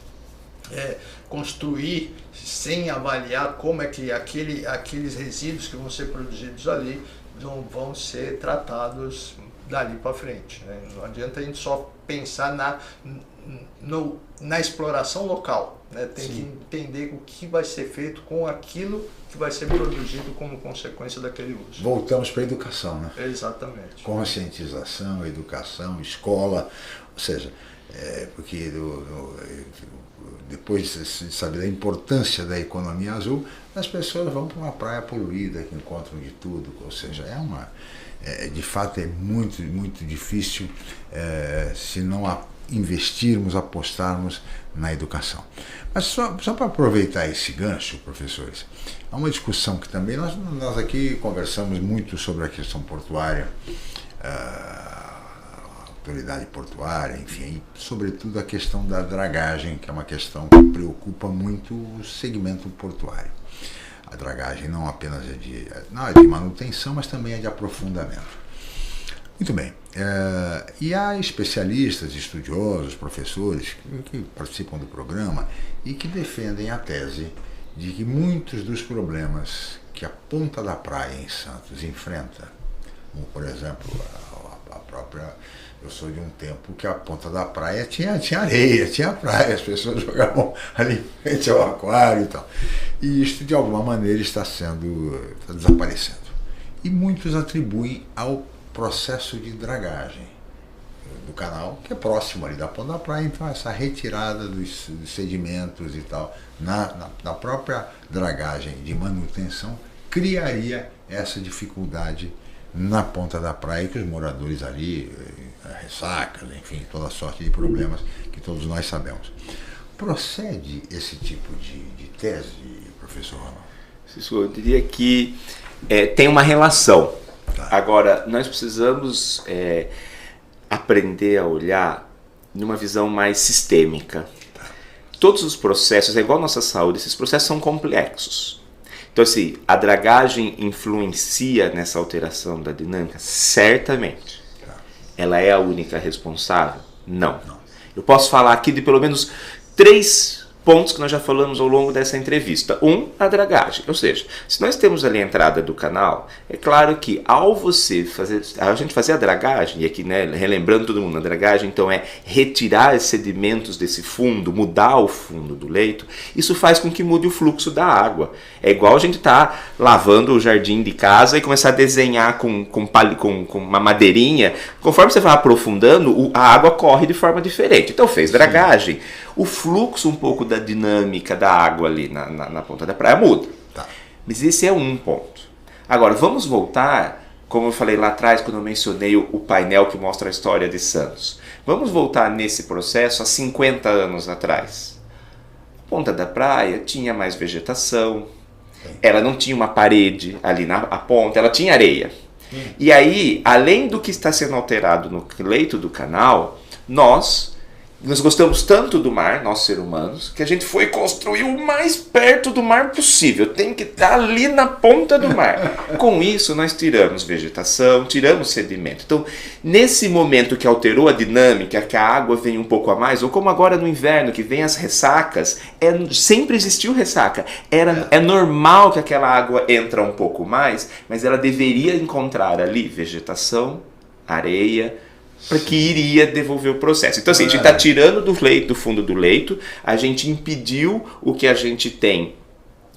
construir sem avaliar como é que aqueles resíduos que vão ser produzidos ali vão ser tratados dali para frente, né? Não adianta a gente só pensar na exploração local, né? Tem que entender o que vai ser feito com aquilo que vai ser produzido como consequência daquele uso. Voltamos para a educação, né? Exatamente. Conscientização, educação, escola, ou seja, porque depois de saber da importância da economia azul, as pessoas vão para uma praia poluída que encontram de tudo, ou seja, de fato é muito, muito difícil se não investirmos, apostarmos na educação. Mas só para aproveitar esse gancho, professores, há uma discussão que também nós aqui conversamos muito sobre a questão portuária, autoridade portuária, enfim, e sobretudo a questão da dragagem, que é uma questão que preocupa muito o segmento portuário. A dragagem não apenas é de manutenção, mas também é de aprofundamento. Muito bem. E há especialistas, estudiosos, professores que participam do programa e que defendem a tese de que muitos dos problemas que a Ponta da Praia em Santos enfrenta, como por exemplo a própria... Eu sou de um tempo que a Ponta da Praia tinha areia, tinha praia, as pessoas jogavam ali em frente ao aquário e tal. E isto, de alguma maneira, está desaparecendo. E muitos atribuem ao processo de dragagem do canal, que é próximo ali da Ponta da Praia, então essa retirada dos sedimentos e tal, na própria dragagem de manutenção, criaria essa dificuldade na Ponta da Praia, que os moradores ali, ressacas, enfim, toda sorte de problemas que todos nós sabemos. Procede esse tipo de tese, professor Ronaldo? Eu diria que tem uma relação. Tá. Agora, nós precisamos aprender a olhar numa visão mais sistêmica. Tá. Todos os processos, é igual a nossa saúde, esses processos são complexos. Então, assim, a dragagem influencia nessa alteração da dinâmica? Certamente. Ela é a única responsável? Não. Eu posso falar aqui de pelo menos 3 pontos que nós já falamos ao longo dessa entrevista. A dragagem. Ou seja, se nós temos ali a entrada do canal, é claro que ao a gente fazer a dragagem, e aqui, né, relembrando todo mundo, a dragagem então é retirar os sedimentos desse fundo, mudar o fundo do leito, isso faz com que mude o fluxo da água. É igual a gente estar lavando o jardim de casa e começar a desenhar com uma madeirinha. Conforme você vai aprofundando, a água corre de forma diferente. Então fez dragagem. Sim. O fluxo um pouco da dinâmica da água ali na Ponta da Praia muda. Tá. Mas esse é um ponto. Agora, vamos voltar, como eu falei lá atrás, quando eu mencionei o painel que mostra a história de Santos. Vamos voltar nesse processo há 50 anos atrás. A Ponta da Praia tinha mais vegetação, ela não tinha uma parede ali na ponta, ela tinha areia. E aí, além do que está sendo alterado no leito do canal, nós gostamos tanto do mar, nós seres humanos, que a gente foi construir o mais perto do mar possível. Tem que estar ali na ponta do mar. Com isso, nós tiramos vegetação, tiramos sedimento. Então, nesse momento que alterou a dinâmica, que a água vem um pouco a mais, ou como agora no inverno, que vem as ressacas, sempre existiu ressaca. É normal que aquela água entra um pouco mais, mas ela deveria encontrar ali vegetação, areia, para que iria devolver o processo. Então, assim, a gente está tirando do fundo do leito, a gente impediu o que a gente tem.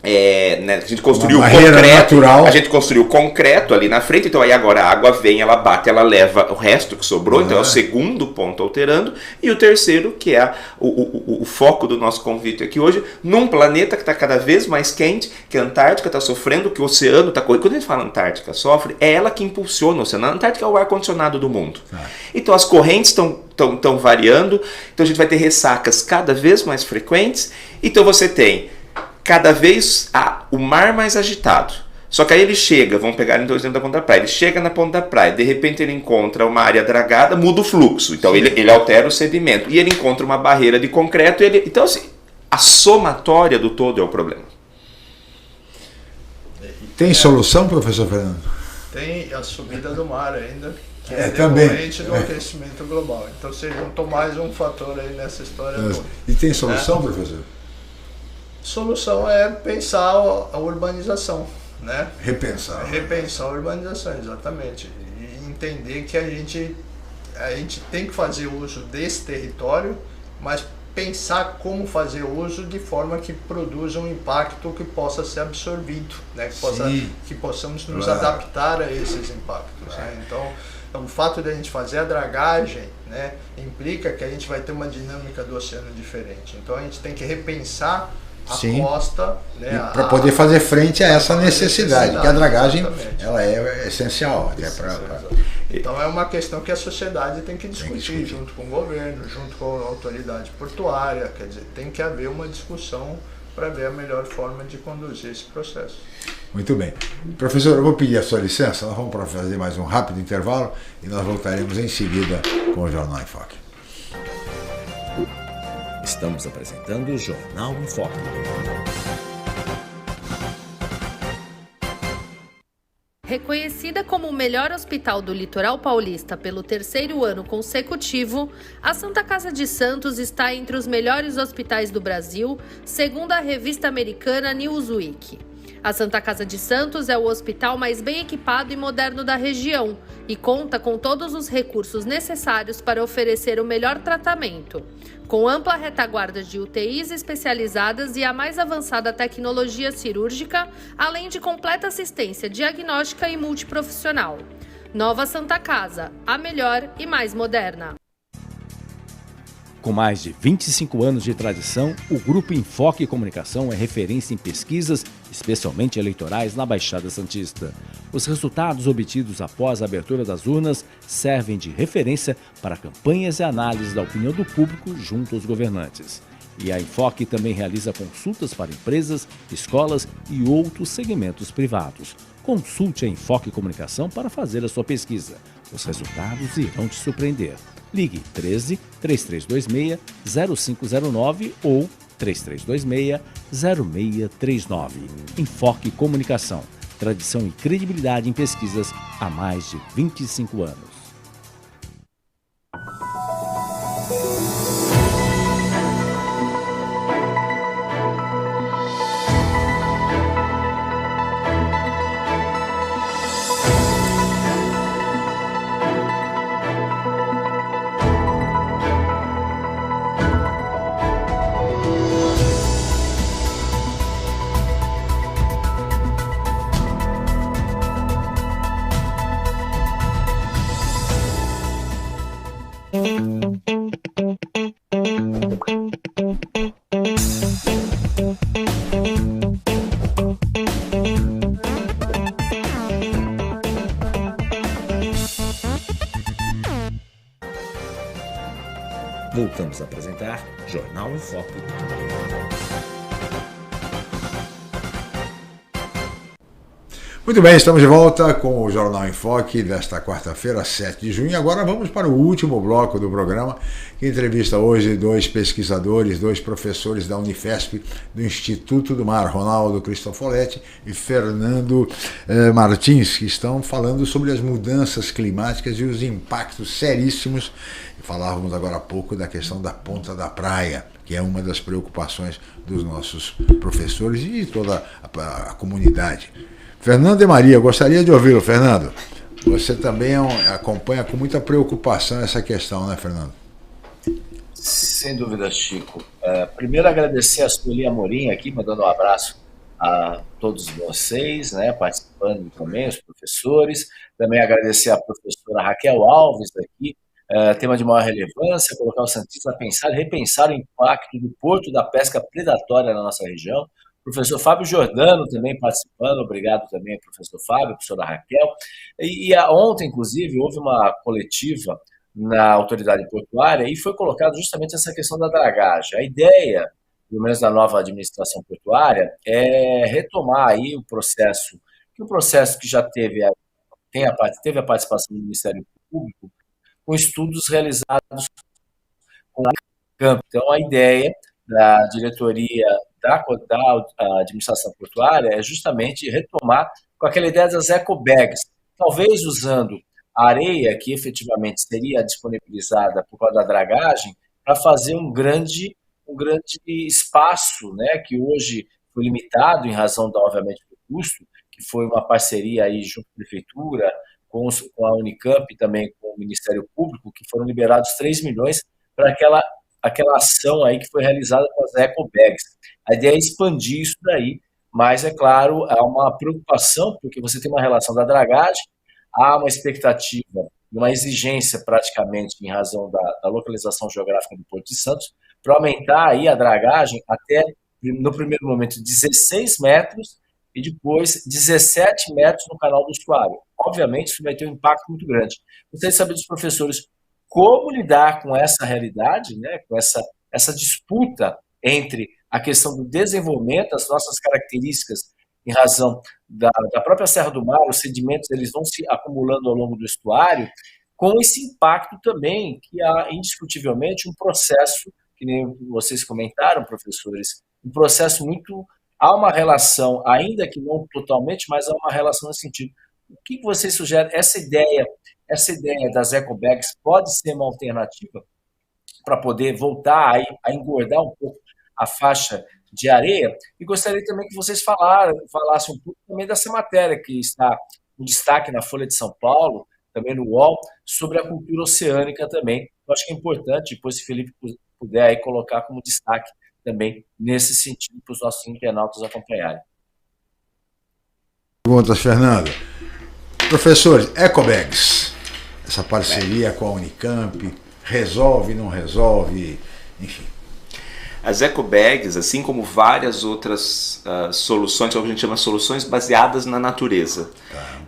Né, a gente construiu concreto natural. A gente construiu concreto ali na frente, então aí agora a água vem, ela bate, ela leva o resto que sobrou, então é o segundo ponto alterando, e o terceiro, que é o foco do nosso convite aqui hoje, num planeta que está cada vez mais quente, que a Antártica está sofrendo, que o oceano está correndo. Quando a gente fala Antártica sofre, é ela que impulsiona o oceano. A Antártica é o ar-condicionado do mundo. Então as correntes estão variando, então a gente vai ter ressacas cada vez mais frequentes, então você tem cada vez o mar mais agitado. Só que aí ele chega, vamos pegar em 2 dentro da Ponta da Praia, ele chega na Ponta da Praia, de repente ele encontra uma área dragada, muda o fluxo, então ele altera o sedimento, e ele encontra uma barreira de concreto, então assim, a somatória do todo é o problema. Tem solução, professor Fernando? Tem a subida do mar ainda, que é decorrente do aquecimento global. Então você juntou mais um fator aí nessa história toda. E tem solução, professor? Solução é pensar a urbanização, né? Repensar a urbanização, exatamente. E entender que a gente tem que fazer uso desse território, mas pensar como fazer uso de forma que produza um impacto que possa ser absorvido, né? Que possamos nos adaptar a esses impactos. Né? Então, o fato de a gente fazer a dragagem, né, implica que a gente vai ter uma dinâmica do oceano diferente. Então a gente tem que repensar a costa, né, para poder fazer frente a essa necessidade, porque a dragagem ela é essencial. Então é uma questão que a sociedade tem que discutir junto com o governo, junto com a autoridade portuária, quer dizer, tem que haver uma discussão para ver a melhor forma de conduzir esse processo. Muito bem. Professor, eu vou pedir a sua licença, nós vamos fazer mais um rápido intervalo e nós voltaremos em seguida com o Jornal em Foque. Estamos apresentando o Jornal em Foque. Reconhecida como o melhor hospital do litoral paulista pelo 3º ano consecutivo, a Santa Casa de Santos está entre os melhores hospitais do Brasil, segundo a revista americana Newsweek. A Santa Casa de Santos é o hospital mais bem equipado e moderno da região e conta com todos os recursos necessários para oferecer o melhor tratamento, com ampla retaguarda de UTIs especializadas e a mais avançada tecnologia cirúrgica, além de completa assistência diagnóstica e multiprofissional. Nova Santa Casa, a melhor e mais moderna. Com mais de 25 anos de tradição, o Grupo Enfoque Comunicação é referência em pesquisas, especialmente eleitorais, na Baixada Santista. Os resultados obtidos após a abertura das urnas servem de referência para campanhas e análises da opinião do público junto aos governantes. E a Enfoque também realiza consultas para empresas, escolas e outros segmentos privados. Consulte a Enfoque Comunicação para fazer a sua pesquisa. Os resultados irão te surpreender. Ligue 13 3326 0509 ou 3326 0639. Enfoque Comunicação. Tradição e credibilidade em pesquisas há mais de 25 anos. Voltamos a apresentar Jornal em Foque. Muito bem, estamos de volta com o Jornal em Foque desta quarta-feira, 7 de junho. Agora vamos para o último bloco do programa, que entrevista hoje dois pesquisadores, dois professores da Unifesp, do Instituto do Mar, Ronaldo Cristofoletti e Fernando Martins, que estão falando sobre as mudanças climáticas e os impactos seríssimos. Falávamos agora há pouco da questão da ponta da praia, que é uma das preocupações dos nossos professores e de toda a comunidade. Fernando e Maria, gostaria de ouvi-lo, Fernando. Você também acompanha com muita preocupação essa questão, né, Fernando? Sem dúvida, Chico. Primeiro agradecer a Sueli Amorim aqui, mandando um abraço a todos vocês, né, participando também, os professores. Também agradecer a professora Raquel Alves aqui, tema de maior relevância, colocar o Santista a pensar e repensar o impacto do porto da pesca predatória na nossa região. Professor Fábio Giordano também participando, obrigado também, professor Fábio, professora Raquel. E ontem, inclusive, houve uma coletiva na autoridade portuária e foi colocada justamente essa questão da dragagem. A ideia, pelo menos da nova administração portuária, é retomar aí o processo que já teve a participação do Ministério Público, com estudos realizados com a campo. Então, a ideia da diretoria da administração portuária é justamente retomar com aquela ideia das ecobags, talvez usando a areia que efetivamente seria disponibilizada por causa da dragagem para fazer um grande espaço, né, que hoje foi limitado em razão, obviamente, do custo, que foi uma parceria aí junto com a Prefeitura, com a Unicamp e também com o Ministério Público, que foram liberados 3 milhões para aquela ação aí que foi realizada com as ecobags. A ideia é expandir isso daí, mas, é claro, há uma preocupação, porque você tem uma relação da dragagem, há uma expectativa, uma exigência praticamente em razão da localização geográfica do Porto de Santos, para aumentar aí a dragagem até, no primeiro momento, 16 metros e depois 17 metros no canal do estuário. Obviamente, isso vai ter um impacto muito grande. Gostaria de saber dos professores como lidar com essa realidade, né, com essa disputa entre a questão do desenvolvimento, as nossas características em razão da própria Serra do Mar, os sedimentos eles vão se acumulando ao longo do estuário, com esse impacto também que há indiscutivelmente um processo, que nem vocês comentaram, professores, um processo muito... Há uma relação, ainda que não totalmente, mas há uma relação nesse sentido. O que vocês sugerem? Essa ideia das ecobags pode ser uma alternativa para poder voltar a engordar um pouco a faixa de areia? E gostaria também que vocês falassem um pouco também dessa matéria que está em destaque na Folha de São Paulo, também no UOL, sobre a cultura oceânica também. Eu acho que é importante, depois se Felipe puder aí colocar como destaque também nesse sentido para os nossos internautas acompanharem. Perguntas, Fernando. Professores, ecobags, essa parceria com a Unicamp, resolve, não resolve, enfim. As ecobags, assim como várias outras soluções, que a gente chama de soluções baseadas na natureza,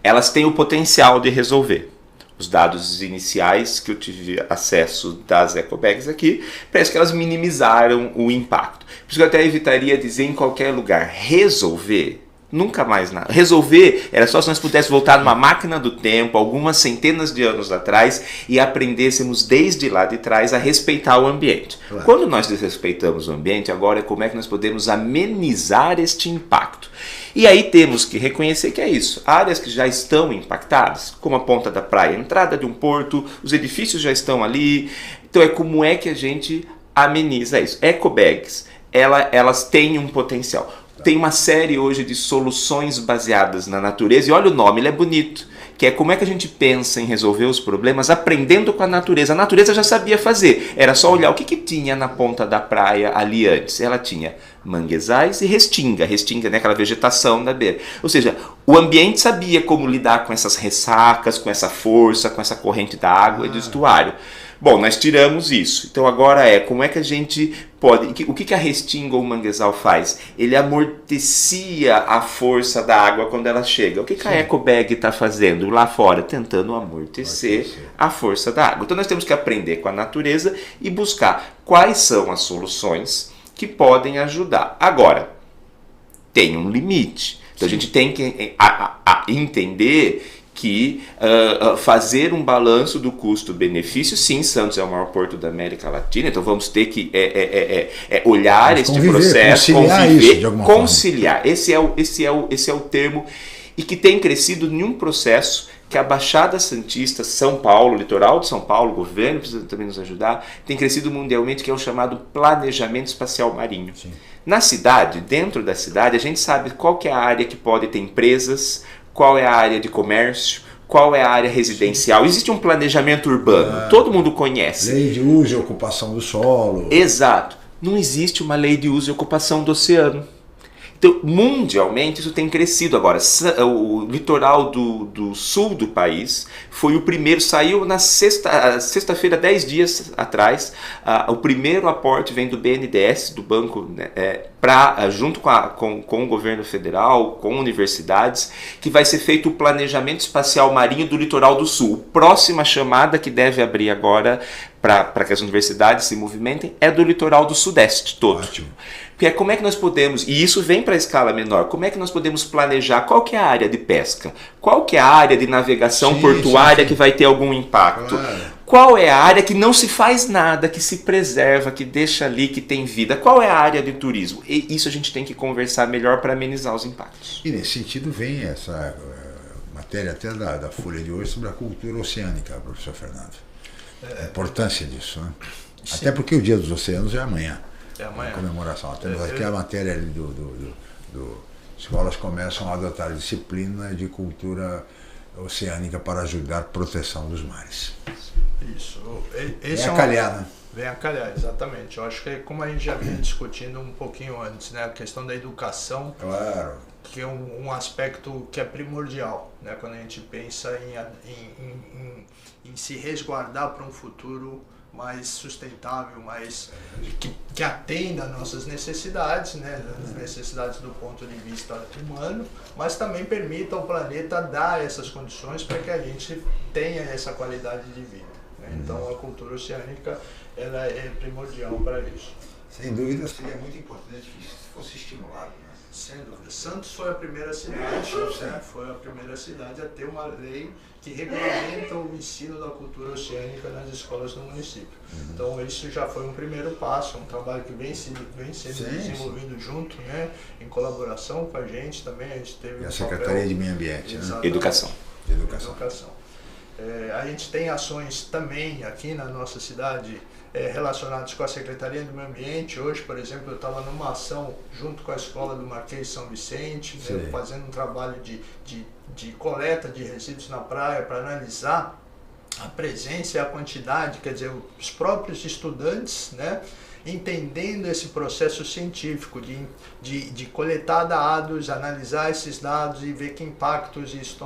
elas têm o potencial de resolver. Os dados iniciais que eu tive acesso das ecobags aqui, parece que elas minimizaram o impacto. Por isso que eu até evitaria dizer em qualquer lugar, resolver. Nunca mais nada. Resolver era só se nós pudéssemos voltar numa máquina do tempo, algumas centenas de anos atrás, e aprendêssemos desde lá de trás a respeitar o ambiente. Claro. Quando nós desrespeitamos o ambiente, agora é como é que nós podemos amenizar este impacto. E aí temos que reconhecer que é isso. Áreas que já estão impactadas, como a ponta da praia, a entrada de um porto, os edifícios já estão ali. Então é como é que a gente ameniza isso. Ecobags, elas têm um potencial. Tem uma série hoje de soluções baseadas na natureza, e olha o nome, ele é bonito, que é como é que a gente pensa em resolver os problemas aprendendo com a natureza. A natureza já sabia fazer, era só olhar o que tinha na ponta da praia ali antes. Ela tinha manguezais e restinga, né, aquela vegetação da beira. Ou seja, o ambiente sabia como lidar com essas ressacas, com essa força, com essa corrente da água e do estuário. Bom, nós tiramos isso. Então agora como é que a gente pode... O que a restinga ou o manguezal faz? Ele amortecia a força da água quando ela chega. O que a ecobag está fazendo lá fora? Tentando amortecer a força da água. Então nós temos que aprender com a natureza e buscar quais são as soluções que podem ajudar. Agora, tem um limite. Então a gente tem que entender que fazer um balanço do custo-benefício, sim, Santos é o maior porto da América Latina, então vamos ter que olhar este processo, conciliar. Esse é o termo, e que tem crescido em um processo que a Baixada Santista, São Paulo, litoral de São Paulo, o governo precisa também nos ajudar, tem crescido mundialmente, que é o chamado planejamento espacial marinho. Sim. Na cidade, dentro da cidade, a gente sabe qual que é a área que pode ter empresas, qual é a área de comércio, qual é a área residencial. Existe um planejamento urbano, todo mundo conhece. Lei de uso e ocupação do solo. Exato. Não existe uma lei de uso e ocupação do oceano. Então, mundialmente, isso tem crescido. Agora, o litoral do sul do país foi o primeiro, saiu na sexta-feira, 10 dias atrás, o primeiro aporte vem do BNDES, do banco, né, junto com o governo federal, com universidades, que vai ser feito o planejamento espacial marinho do litoral do sul. Próxima chamada que deve abrir agora para que as universidades se movimentem é do litoral do sudeste todo. Ótimo. Porque como é que nós podemos, e isso vem para a escala menor, como é que nós podemos planejar qual que é a área de pesca, qual que é a área de navegação portuária que vai ter algum impacto, qual é a área que não se faz nada, que se preserva, que deixa ali, que tem vida, qual é a área de turismo. E isso a gente tem que conversar melhor para amenizar os impactos. E nesse sentido vem uma matéria até da Folha de hoje sobre a cultura oceânica, professor Fernando. A importância disso, né? Sim. Até porque o Dia dos Oceanos é amanhã. É amanhã. A comemoração. Temos aqui a matéria ali escolas começam a adotar disciplina de cultura oceânica para ajudar a proteção dos mares. Isso. Esse a calhar, né? Vem a calhar, exatamente. Eu acho que como a gente já vinha discutindo um pouquinho antes, né, a questão da educação, claro, que é um aspecto que é primordial, né, quando a gente pensa em se resguardar para um futuro mais sustentável, mais que atenda às nossas necessidades, né, as necessidades do ponto de vista humano, mas também permita ao planeta dar essas condições para que a gente tenha essa qualidade de vida. Então a cultura oceânica ela é primordial para isso. Sem dúvida seria muito importante que isso fosse estimulado. Né? Sem dúvida. Santos foi a primeira cidade, né? Foi a primeira cidade a ter uma lei que regulamenta o ensino da cultura oceânica nas escolas do município. Então isso já foi um primeiro passo, um trabalho que vem sendo desenvolvido junto, né? Em colaboração com a gente também. A gente teve e a Secretaria de Meio Ambiente, né? Educação. A gente tem ações também aqui na nossa cidade relacionadas com a Secretaria do Meio Ambiente. Hoje, por exemplo, eu estava numa ação junto com a Escola do Marquês de São Vicente, né, fazendo um trabalho de coleta de resíduos na praia para analisar a presença e a quantidade, quer dizer, os próprios estudantes, né, entendendo esse processo científico de coletar dados, analisar esses dados e ver que impactos isso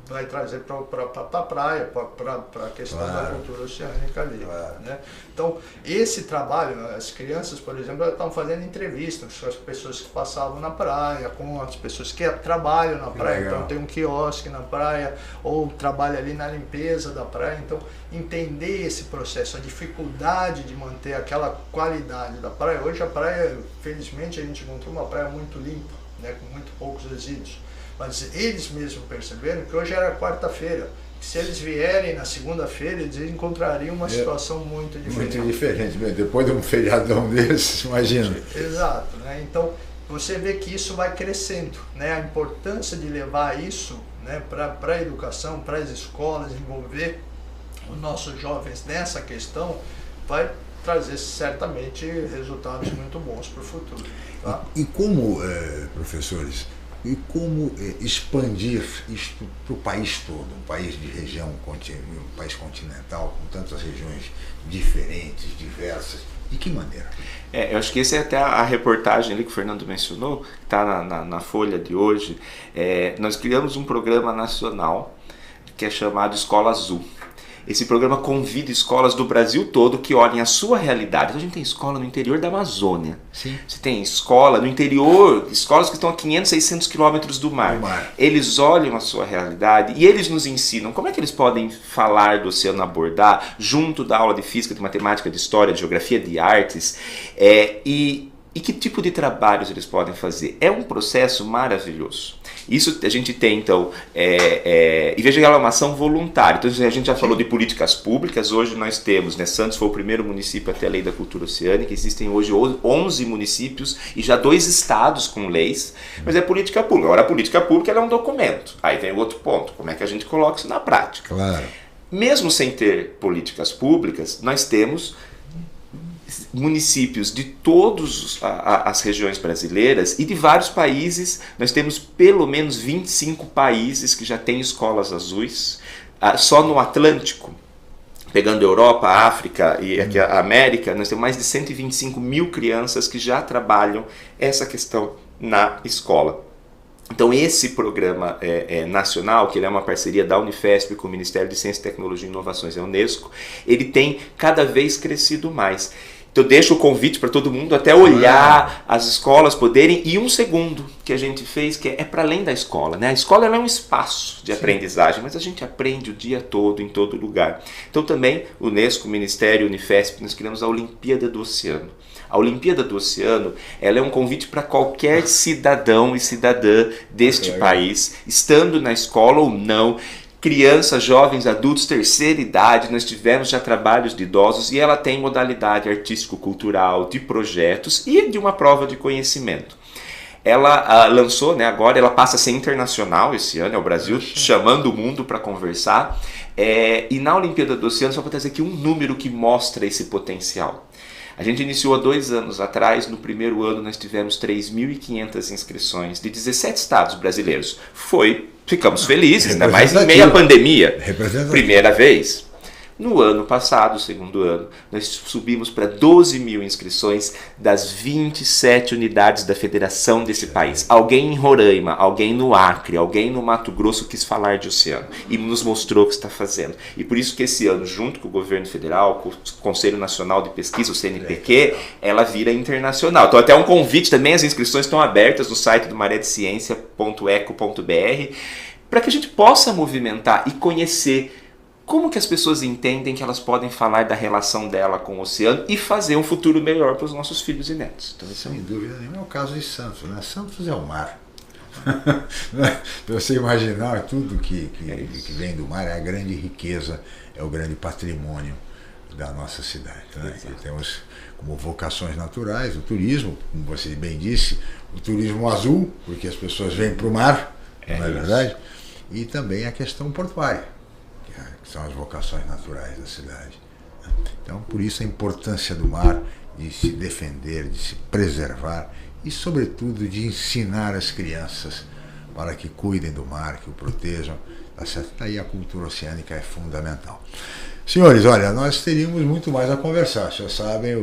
vai trazer para a praia, para a questão da cultura oceânica ali. Né? Então, esse trabalho, as crianças, por exemplo, estão fazendo entrevistas com as pessoas que passavam na praia, com as pessoas que trabalham na praia, então tem um quiosque na praia, ou trabalha ali na limpeza da praia, então entender esse processo, a dificuldade de manter aquela qualidade da praia. Hoje a praia, felizmente, a gente encontrou uma praia muito limpa, né, com muito poucos resíduos. Mas eles mesmos perceberam que hoje era quarta-feira. Se eles vierem na segunda-feira, eles encontrariam uma situação muito diferente. Muito diferente, depois de um feriadão desses, imagina. Exato, né? Então você vê que isso vai crescendo, né? A importância de levar isso, né, para a educação, para as escolas, envolver os nossos jovens nessa questão, vai trazer certamente resultados muito bons para o futuro. Tá? E como, professores, e como expandir isto para o país todo, um país de região, um país continental, com tantas regiões diferentes, diversas, de que maneira? Eu acho que essa é até a reportagem ali que o Fernando mencionou, que está na Folha de hoje. Nós criamos um programa nacional que é chamado Escola Azul. Esse programa convida escolas do Brasil todo que olhem a sua realidade. Então a gente tem escola no interior da Amazônia. Sim. Você tem escola no interior, escolas que estão a 500, 600 quilômetros do mar. Eles olham a sua realidade e eles nos ensinam como é que eles podem falar do oceano, abordar, junto da aula de física, de matemática, de história, de geografia, de artes, e que tipo de trabalhos eles podem fazer. É um processo maravilhoso. Isso a gente tem, então, e veja que ela é uma ação voluntária. Então a gente já falou de políticas públicas. Hoje nós temos, né, Santos foi o primeiro município a ter a lei da cultura oceânica. Existem hoje 11 municípios e já 2 estados com leis, mas é política pública. Agora a política pública ela é um documento. Aí vem o outro ponto, como é que a gente coloca isso na prática? Claro. Mesmo sem ter políticas públicas, nós temos municípios de todas as regiões brasileiras e de vários países. Nós temos pelo menos 25 países que já têm escolas azuis. Só no Atlântico, pegando a Europa, a África e aqui a América, nós temos mais de 125 mil crianças que já trabalham essa questão na escola. Então esse programa nacional, que ele é uma parceria da Unifesp com o Ministério de Ciência, Tecnologia e Inovações, a Unesco, ele tem cada vez crescido mais. Então eu deixo o convite para todo mundo até olhar as escolas poderem. E um segundo que a gente fez, que é para além da escola, né? A escola ela é um espaço de aprendizagem, mas a gente aprende o dia todo, em todo lugar. Então também, Unesco, Ministério, Unifesp, nós criamos a Olimpíada do Oceano. A Olimpíada do Oceano ela é um convite para qualquer cidadão e cidadã deste país, estando na escola ou não, crianças, jovens, adultos, terceira idade. Nós tivemos já trabalhos de idosos e ela tem modalidade artístico-cultural, de projetos e de uma prova de conhecimento. ela lançou, né, agora ela passa a ser internacional esse ano, é o Brasil chamando o mundo para conversar, e na Olimpíada do Oceano, só para trazer aqui um número que mostra esse potencial. A gente iniciou há 2 anos atrás, no primeiro ano nós tivemos 3.500 inscrições de 17 estados brasileiros. Ficamos felizes, ainda mais em meio à pandemia, primeira vez. No ano passado, segundo ano, nós subimos para 12 mil inscrições das 27 unidades da federação desse país. Alguém em Roraima, alguém no Acre, alguém no Mato Grosso quis falar de oceano e nos mostrou o que está fazendo. E por isso que esse ano, junto com o governo federal, com o Conselho Nacional de Pesquisa, o CNPq, ela vira internacional. Então até um convite também, as inscrições estão abertas no site do maredeciencia.eco.br para que a gente possa movimentar e conhecer como que as pessoas entendem que elas podem falar da relação dela com o oceano e fazer um futuro melhor para os nossos filhos e netos. Então, sem dúvida nenhuma, é o caso de Santos, né? Santos é o mar. Você imaginar tudo que vem do mar é a grande riqueza, é o grande patrimônio da nossa cidade. Né? E temos como vocações naturais o turismo, como você bem disse, o turismo azul, porque as pessoas vêm para o mar, não é verdade? E também a questão portuária, que são as vocações naturais da cidade. Então, por isso a importância do mar, de se defender, de se preservar e, sobretudo, de ensinar as crianças para que cuidem do mar, que o protejam. Tá certo? Daí a cultura oceânica é fundamental. Senhores, olha, nós teríamos muito mais a conversar. Já sabem,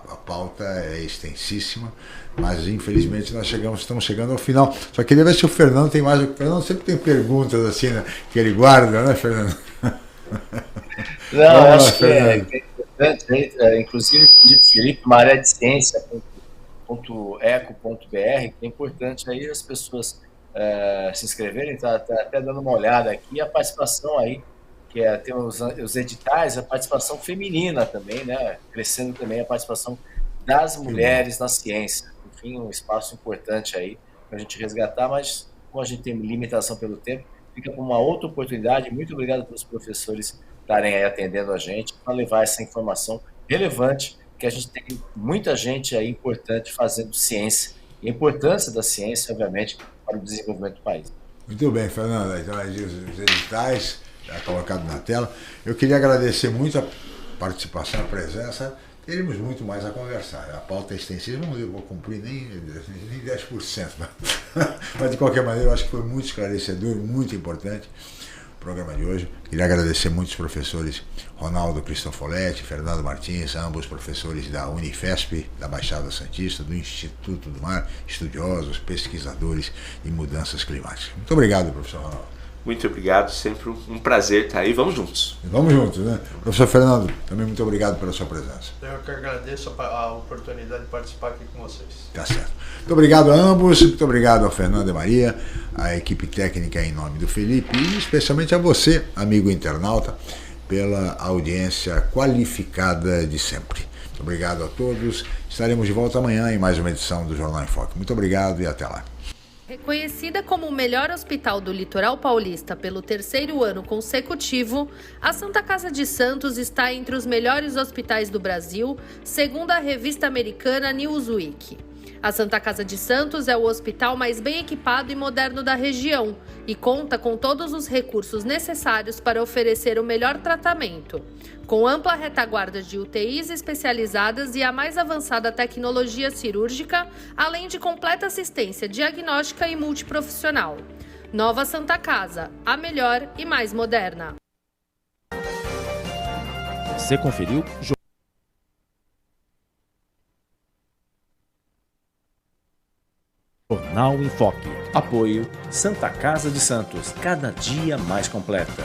a pauta é extensíssima, mas infelizmente nós estamos chegando ao final. Só queria ver se o Fernando tem mais. O Fernando sempre tem perguntas assim, né, que ele guarda, né, Fernando? Não, acho que é importante, inclusive pedir para o Felipe, maredeciencia.eco.br, que é importante aí as pessoas se inscreverem, tá até dando uma olhada aqui, a participação aí, que tem os editais, a participação feminina também, né, crescendo também a participação das mulheres na ciência. Enfim, um espaço importante aí para a gente resgatar, mas como a gente tem limitação pelo tempo, fica para uma outra oportunidade. Muito obrigado pelos professores estarem aí atendendo a gente para levar essa informação relevante, que a gente tem muita gente aí importante fazendo ciência, e a importância da ciência, obviamente, para o desenvolvimento do país. Muito bem, Fernanda. Então, os editais já colocado na tela. Eu queria agradecer muito a participação, a presença. Teremos muito mais a conversar. A pauta é extensiva, não vou cumprir nem 10%. Mas, de qualquer maneira, eu acho que foi muito esclarecedor, muito importante o programa de hoje. Queria agradecer muito os professores Ronaldo Cristofoletti, Fernando Martins, ambos professores da Unifesp, da Baixada Santista, do Instituto do Mar, estudiosos, pesquisadores de mudanças climáticas. Muito obrigado, professor Ronaldo. Muito obrigado, sempre um prazer estar aí. Vamos juntos. Vamos juntos, né? Professor Fernando, também muito obrigado pela sua presença. Eu que agradeço a oportunidade de participar aqui com vocês. Tá certo. Muito obrigado a ambos, muito obrigado ao Fernando e Maria, a equipe técnica em nome do Felipe e especialmente a você, amigo internauta, pela audiência qualificada de sempre. Muito obrigado a todos. Estaremos de volta amanhã em mais uma edição do Jornal em Foque. Muito obrigado e até lá. Reconhecida como o melhor hospital do litoral paulista pelo 3º ano consecutivo, a Santa Casa de Santos está entre os melhores hospitais do Brasil, segundo a revista americana Newsweek. A Santa Casa de Santos é o hospital mais bem equipado e moderno da região e conta com todos os recursos necessários para oferecer o melhor tratamento, com ampla retaguarda de UTIs especializadas e a mais avançada tecnologia cirúrgica, além de completa assistência diagnóstica e multiprofissional. Nova Santa Casa, a melhor e mais moderna. Você conferiu Jornal em Foque. Apoio Santa Casa de Santos, cada dia mais completa.